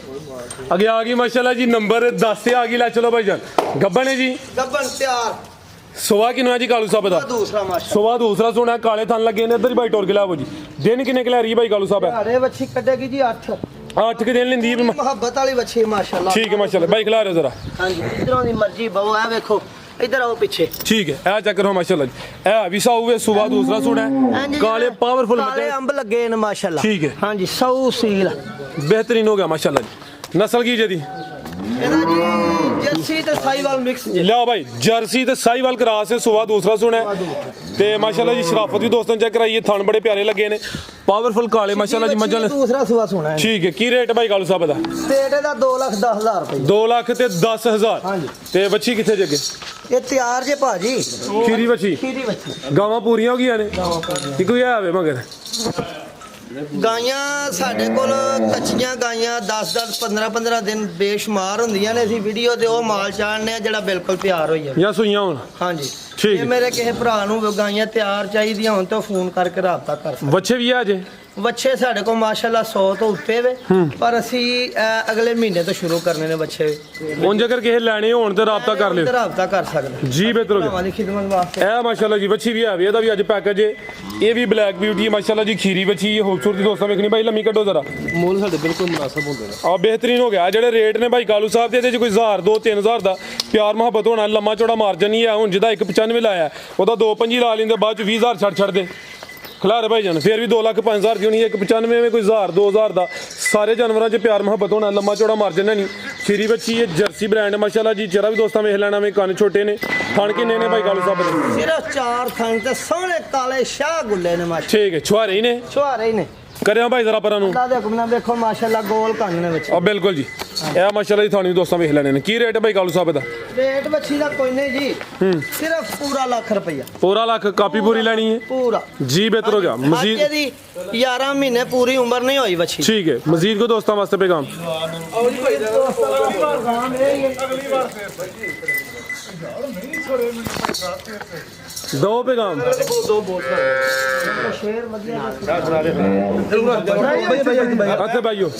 ਅੱਗੇ ਆ ਗਈ ਮਾਸ਼ਾਅੱਲਾ ਜੀ ਨੰਬਰ 10 ਤੇ ਆ ਗਈ। ਲੈ ਚਲੋ ਭਾਈ ਜਾਨ ਗੱਬਣ ਹੈ ਜੀ। ਗੱਬਨ ਤਿਆਰ ਸੁਆ ਕਿੰਨਾ ਜੀ ਕਾਲੂ ਸਾਹਿਬ ਦਾ? ਦੂਸਰਾ ਮਾਸ਼ਾ ਸੁਆ ਦੂਸਰਾ ਸੋਹਣਾ। ਕਾਲੇ ਥਣ ਲੱਗੇ ਨੇ। ਇੱਧਰ ਹੀ ਭਾਈ ਟੋਰ ਕੇ ਲਿਆਵੋ ਜੀ। ਦਿਨ ਕਿੰਨੇ ਕਿ ਲੈ ਰਹੀ ਭਾਈ ਕਾਲੂ ਸਾਹਿਬ? ਹੈ ਹਰੇ ਵੱਛੀ ਕੱਢੇਗੀ ਜੀ 8 8 ਕਿ ਦਿਨ ਲੈਂਦੀ ਹੈ। ਮੁਹੱਬਤ ਵਾਲੀ ਵੱਛੀ ਮਾਸ਼ਾਅੱਲਾ। ਠੀਕ ਹੈ ਮਾਸ਼ਾਅੱਲਾ। ਭਾਈ ਖਿਲਾ ਰਹੇ ਜ਼ਰਾ। ਹਾਂਜੀ ਇਧਰੋਂ ਦੀ ਮਰਜ਼ੀ ਬਹੁ ਆ ਵੇਖੋ। ਇਧਰ ਆਓ ਪਿੱਛੇ। ਠੀਕ ਹੈ। ਇਹ ਚੈੱਕ ਕਰੋ ਮਾਸ਼ਾਅੱਲਾ ਜੀ। ਇਹ ਵੀ ਸਾਊ ਹੈ। ਸੁਆ ਦੂਸਰਾ ਸੋਹਣਾ ਹੈ। ਕਾਲੇ ਪਾਵਰਫੁਲ ਕਾਲੇ ਅੰਬ ਲੱਗੇ ਨੇ ਮਾਸ਼ਾਅੱਲਾ। ਠੀਕ ਹੈ। ਹਾਂਜੀ 100 ਸੀਲ ਬਿਹਤਰੀਨ ਹੋ ਗਿਆ ਮਾਸ਼ਾਅੱਲਾ ਜੀ। ਨਸਲ ਕੀ ਜੀ? ਇਹਦਾ ਜੀ ਜਰਸੀ ਤੇ ਸਾਈਵਾਲ ਮਿਕਸ ਜੀ। ਲਿਆਓ ਭਾਈ ਜਰਸੀ ਤੇ ਸਾਈਵਾਲ ਕਰਾਸ ਹੈ। ਸੁਆ ਦੂਸਰਾ ਸੋਹਣਾ ਹੈ ਤੇ ਮਾਸ਼ਾਅੱਲਾ ਜੀ ਸ਼ਰਾਫਤ ਵੀ ਦੋਸਤਾਂ ਚੈੱਕ ਕਰਾਈਏ। ਥਣ ਬੜੇ ਪਿਆਰੇ ਲੱਗੇ ਨੇ। ਪਾਵਰਫੁਲ ਕਾਲੇ ਮਾਸ਼ਾਅੱਲਾ ਜੀ ਮੱਝਾਂ। ਦੂਸਰਾ ਸੁਆ ਸੋਹਣਾ ਹੈ। ਠੀਕ ਹੈ। ਕੀ ਰੇਟ ਭਾਈ ਕਾਲੂ ਸਾਹਿਬ ਦਾ? ਰੇਟ ਇਹਦਾ 2,10,000 ਰੁਪਏ। 2 ਲੱਖ ਤੇ 10,000। ਹਾਂਜੀ। ਤੇ ਬੱਚੀ ਕਿੱਥੇ ਜੱਗੇ? ਇਹ ਤਿਆਰ ਜੇ ਭਾਜੀ। ਖੀਰੀ ਬੱਚੀ। ਖੀਰੀ ਵੱਛੀ ਗਾਵਾਂ ਪੂਰੀਆਂ ਹੋ ਗਈਆਂ ਨੇ? ਕੀ ਕੋਈ ਆਵੇ ਮਗਰ? ਗਾਈਆਂ ਸਾਡੇ ਕੋਲ ਕੱਚੀਆਂ ਗਾਈਆਂ 10-10 15-15 ਦਿਨ ਬੇਸ਼ੁਮਾਰ ਹੁੰਦੀਆਂ ਨੇ। ਅਸੀਂ ਵੀਡੀਓ ਤੇ ਉਹ ਮਾਲ ਚਾੜਨੇ ਆ ਜਿਹੜਾ ਬਿਲਕੁਲ ਤਿਆਰ ਹੋਈ ਜਾਵੇ। ਜਾਂ ਸੂਈਆਂ ਹੁਣ? ਹਾਂਜੀ ਠੀਕ ਜੇ ਮੇਰੇ ਕਿਸੇ ਭਰਾ ਨੂੰ ਗਾਈਆਂ ਤਿਆਰ ਚਾਹੀਦੀਆਂ ਹੋਣ ਤਾਂ ਫੋਨ ਕਰਕੇ ਰਾਬਤਾ ਕਰ ਸਕਦੇ। ਬੱਚੇ ਵੀ ਆ ਜੇ? ਬੱਚੇ ਸਾਡੇ ਕੋਲ ਮਾਸ਼ਾਅੱਲਾ 100 ਤੋਂ ਉੱਤੇ ਵੇ ਪਰ ਅਸੀਂ ਅਗਲੇ ਮਹੀਨੇ ਤੋਂ ਸ਼ੁਰੂ ਕਰਨੇ ਨੇ ਬੱਚੇ ਹੁਣ ਜੇਕਰ ਕਿਸੇ ਲੈਣੇ ਹੋਣ ਤੇ ਰਾਬਤਾ ਕਰ ਲਿਓ ਰਾਬਤਾ ਕਰ ਸਕਦੇ ਜੀ। ਬਿਹਤਰ ਹੋ ਗਿਆ ਭਰਾਵਾਂ ਦੀ ਖਿਦਮਤ ਵਾਸਤੇ ਇਹ ਮਾਸ਼ਾਅੱਲਾ ਜੀ ਬੱਚੀ ਵੀ ਆਵੇ, ਇਹਦਾ ਵੀ ਅੱਜ ਪੈਕੇਜ ਹੈ। ਇਹ ਵੀ ਬਲੈਕ ਬਿਊਟੀ ਹੈ ਮਾਸ਼ਾਅੱਲਾ ਜੀ, ਖੀਰੀ ਬੱਚੀ ਹੈ, ਖੂਬਸੂਰਤੀ ਦੋਸਤਾਂ ਵੇਖਣੀ ਭਾਈ, ਲੰਮੀ ਕੱਢੋ ਜ਼ਰਾ। ਮੁੱਲ ਸਾਡੇ ਬਿਲਕੁਲ ਮੁਨਾਸਬ ਹੁੰਦੇ ਨੇ। ਆ ਬਿਹਤਰੀਨ ਹੋ ਗਿਆ। ਜਿਹੜੇ ਰੇਟ ਨੇ ਭਾਈ ਕਾਲੂ ਸਾਹਿਬ ਦੇ, ਇਹਦੇ 'ਚ ਕੋਈ 1000 2 3000 ਦਾ ਪਿਆਰ ਮੁਹੱਬਤ ਹੋਣਾ, ਲੰਮਾ ਚੌੜਾ ਮਾਰਜਨ ਨਹੀਂ ਹੈ। ਹੁਣ ਜਿਹਦਾ 195 ਲਾਇਆ ਉਹਦਾ 2.25 ਲਾ ਲੈਂਦੇ, ਬਾਅਦ ਚ 20000 ਛੱਡਦੇ ਖਿਲਾਰੇ ਭਾਈ ਜਾਨ, ਫਿਰ ਵੀ 2,05,000 ਦੀ ਹੋਣੀ। 195 में कोई 1000 2000 ਦਾ। ਸਾਰੇ ਜਾਨਵਰਾਂ 'ਚ ਪਿਆਰ ਮੁਹੱਬਤ ਹੋਣਾ, ਲੰਮਾ ਚੌੜਾ ਮਾਰਜਨ ਹੈ ਨਹੀਂ। ਸ਼ੀਰੀ ਬੱਚੀ ਹੈ, ਜਰਸੀ ਬ੍ਰਾਂਡ ਮਾਸ਼ਾਅੱਲਾ ਜੀ। ਚਿਹਰਾ ਵੀ ਦੋਸਤਾਂ ਵੇਖ ਲੈਣਾ ਵੇ, ਕੰਨ ਛੋਟੇ ਨੇ, ਥਣ ਕਿੰਨੇ ਨੇ ਭਾਈ ਕਾਲੂ ਸਾਹਿਬ ਦੇ? ਸਿਰਫ 4 ਥਣ ਤੇ ਸੋਹਣੇ ਕਾਲੇ ਸ਼ਾਹ ਗੁੱਲੇ ਨੇ ਮਾਸ਼ਾ ਠੀਕ ਹੈ, ਛੁਹਾਰੇ ਹੀ ਨੇ, ਛੁਹਾਰੇ ਹੀ ਨੇ। ਕਰਿਆ ਭਾਈ ਜ਼ਰਾ ਪਰਾਂ ਨੂੰ। ਅੱਲਾ ਦੇ ਹੁਕਮ ਨਾਲ ਵੇਖੋ ਮਾਸ਼ਾਅੱਲਾ ਗੋਲ ਕੰਨ ਨੇ ਵਿੱਚ। ਆ ਬਿਲਕੁਲ ਜੀ, ਇਹ ਮਾਸ਼ਾਅੱਲਾ ਜੀ ਥਾਣੀ ਵੀ ਦੋਸਤਾਂ ਵੇਖ ਲੈਣੇ ਨੇ। ਕੀ ਰੇਟ ਹੈ ਭਾਈ ਕਾਲੂ ਸਾਹਿਬ ਦਾ? ਰੇਟ ਬੱਚੀ ਦਾ ਕੋਈ ਨਹੀਂ ਜੀ, ਸਿਰਫ ਪੂਰਾ ਲੱਖ ਰੁਪਈਆ। ਪੂਰਾ ਲੱਖ ਕਾਪੀ ਪੂਰੀ ਲੈਣੀ ਹੈ ਪੂਰਾ ਜੀ। ਬਿਹਤਰ ਹੋ ਗਿਆ। ਮਜ਼ੀਦ ਬੱਚੇ ਦੀ 11 ਮਹੀਨੇ ਪੂਰੀ ਉਮਰ ਨਹੀਂ ਹੋਈ ਬੱਚੀ। ਠੀਕ ਹੈ, ਮਜ਼ੀਦ ਕੋ ਦੋਸਤਾਂ ਵਾਸਤੇ ਪੈगाम दो पैगाम। अच्छा भाइयों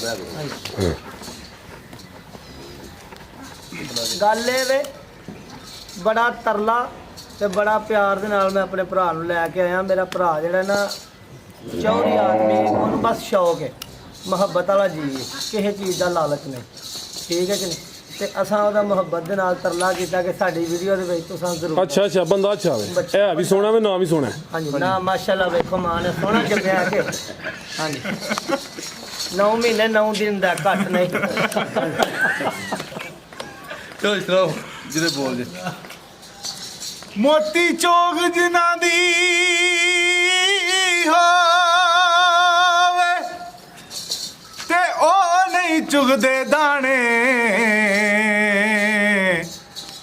ਗੱਲ ਇਹ ਵੇ ਬੜਾ ਤਰਲਾ ਤੇ ਬੜਾ ਪਿਆਰ ਦੇ ਨਾਲ ਮੈਂ ਆਪਣੇ ਭਰਾ ਨੂੰ ਲੈ ਕੇ ਆਇਆ। ਮੇਰਾ ਭਰਾ ਜਿਹੜਾ ਨਾ ਚੌਰੀ ਆਦਮੀ, ਉਹਨੂੰ ਬਸ ਸ਼ੌਕ ਹੈ, ਮੁਹੱਬਤ ਵਾਲਾ ਜੀ ਹੈ, ਕਿਸੇ ਚੀਜ਼ ਦਾ ਲਾਲਚ ਨਹੀਂ। ਠੀਕ ਹੈ ਕਿ ਨਹੀਂ? ਤੇ ਅਸਾਂ ਉਹਦਾ ਮੁਹੱਬਤ ਦੇ ਨਾਲ ਤਰਲਾ ਕੀਤਾ ਕਿ ਸਾਡੀ ਵੀਡੀਓ ਦੇ ਵਿੱਚ ਤੁਸੀਂ ਜ਼ਰੂਰ। अच्छा अच्छा बंदा अच्छा है, है भी सोना में, नाम भी सोना है। ਹਾਂਜੀ ਨਾ ਮਾਸ਼ਾਅੱਲਾ ਵੇਖੋ ਮਾਂ ਨੇ ਸੋਹਣਾ ਜੰਮਿਆ ਕੇ। ਹਾਂਜੀ 9 ਮਹੀਨੇ 9 ਦਿਨ ਦਾ ਘੱਟ ਨਹੀਂ। ਚਲੋ ਇਸ ਤਰ੍ਹਾਂ ਜਿਹਦੇ ਬੋਲ ਜੇ ਮੋਤੀ ਚੋਗ ਜਿਨ੍ਹਾਂ ਦੀ ਹੋਵੇ ਤੇ ਉਹ ਨਹੀਂ ਚੁਗਦੇ ਦਾਣੇ,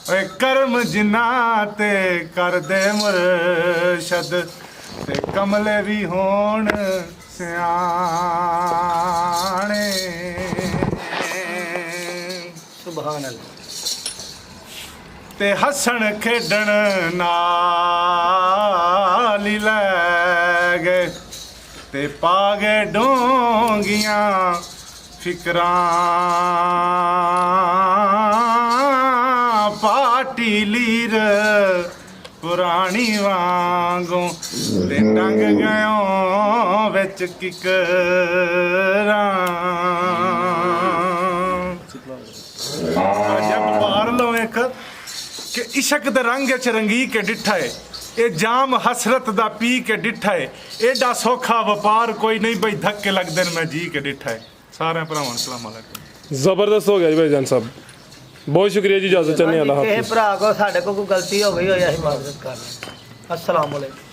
ਓਏ ਕਰਮ ਜਿਨ੍ਹਾਂ ਤੇ ਕਰਦੇ ਮੁਰਸ਼ਦ ਤੇ ਕਮਲੇ ਵੀ ਹੋਣ ਸਿਆਣੇ। ਸੁਭਾਨ ਅੱਲਾਹ। ਤੇ ਹੱਸਣ ਖੇਡਣ ਨਾਲ ਹੀ ਲੈ ਗਏ ਤੇ ਪਾ ਗਏ ਡੋਂਗੀਆਂ ਫਿਕਰਾਂ ਪਾਟੀ ਲੀਰ ਪੁਰਾਣੀ ਵਾਂਗੋਂ ਤੇ ਟੰਗ ਗਇਓ ਵਿੱਚ ਕਿਕਰਾਂ। ਜਬ ਪਾਰ ਲੋ ਇੱਕ ਕਿ ਇਸ਼ਕ ਦੇ ਰੰਗ ਚ ਰੰਗੀ ਕੇ ਡਿੱਠਾ ਏ, ਇਹ ਜਾਮ ਹਸਰਤ ਦਾ ਪੀ ਕੇ ਡਿੱਠਾ ਏ, ਐਡਾ ਸੌਖਾ ਵਪਾਰ ਕੋਈ ਨਹੀਂ ਬਈ ਧੱਕੇ ਲੱਗਦੇ ਨੇ ਮੈਂ ਜੀ ਕੇ ਡਿੱਠਾ ਏ। ਸਾਰਿਆਂ ਭਰਾਵਾਂ ਨੂੰ ਸਲਾਮ ਅਲੈਕੁਮ। जबरदस्त हो गया जी भाईजान साहब, बहुत शुक्रिया जी, इजाजत चलने। अल्लाह ਕਿਸੇ हाफिज़। ਭਰਾ ਕੋ ਸਾਡੇ ਕੋ ਕੋਈ ਗਲਤੀ ਹੋ ਗਈ ਹੋਈ ਅਸੀਂ ਮਾਜ਼ਰਤ ਕਰ ਰਹੇ। अस्सलाम वालेकुम।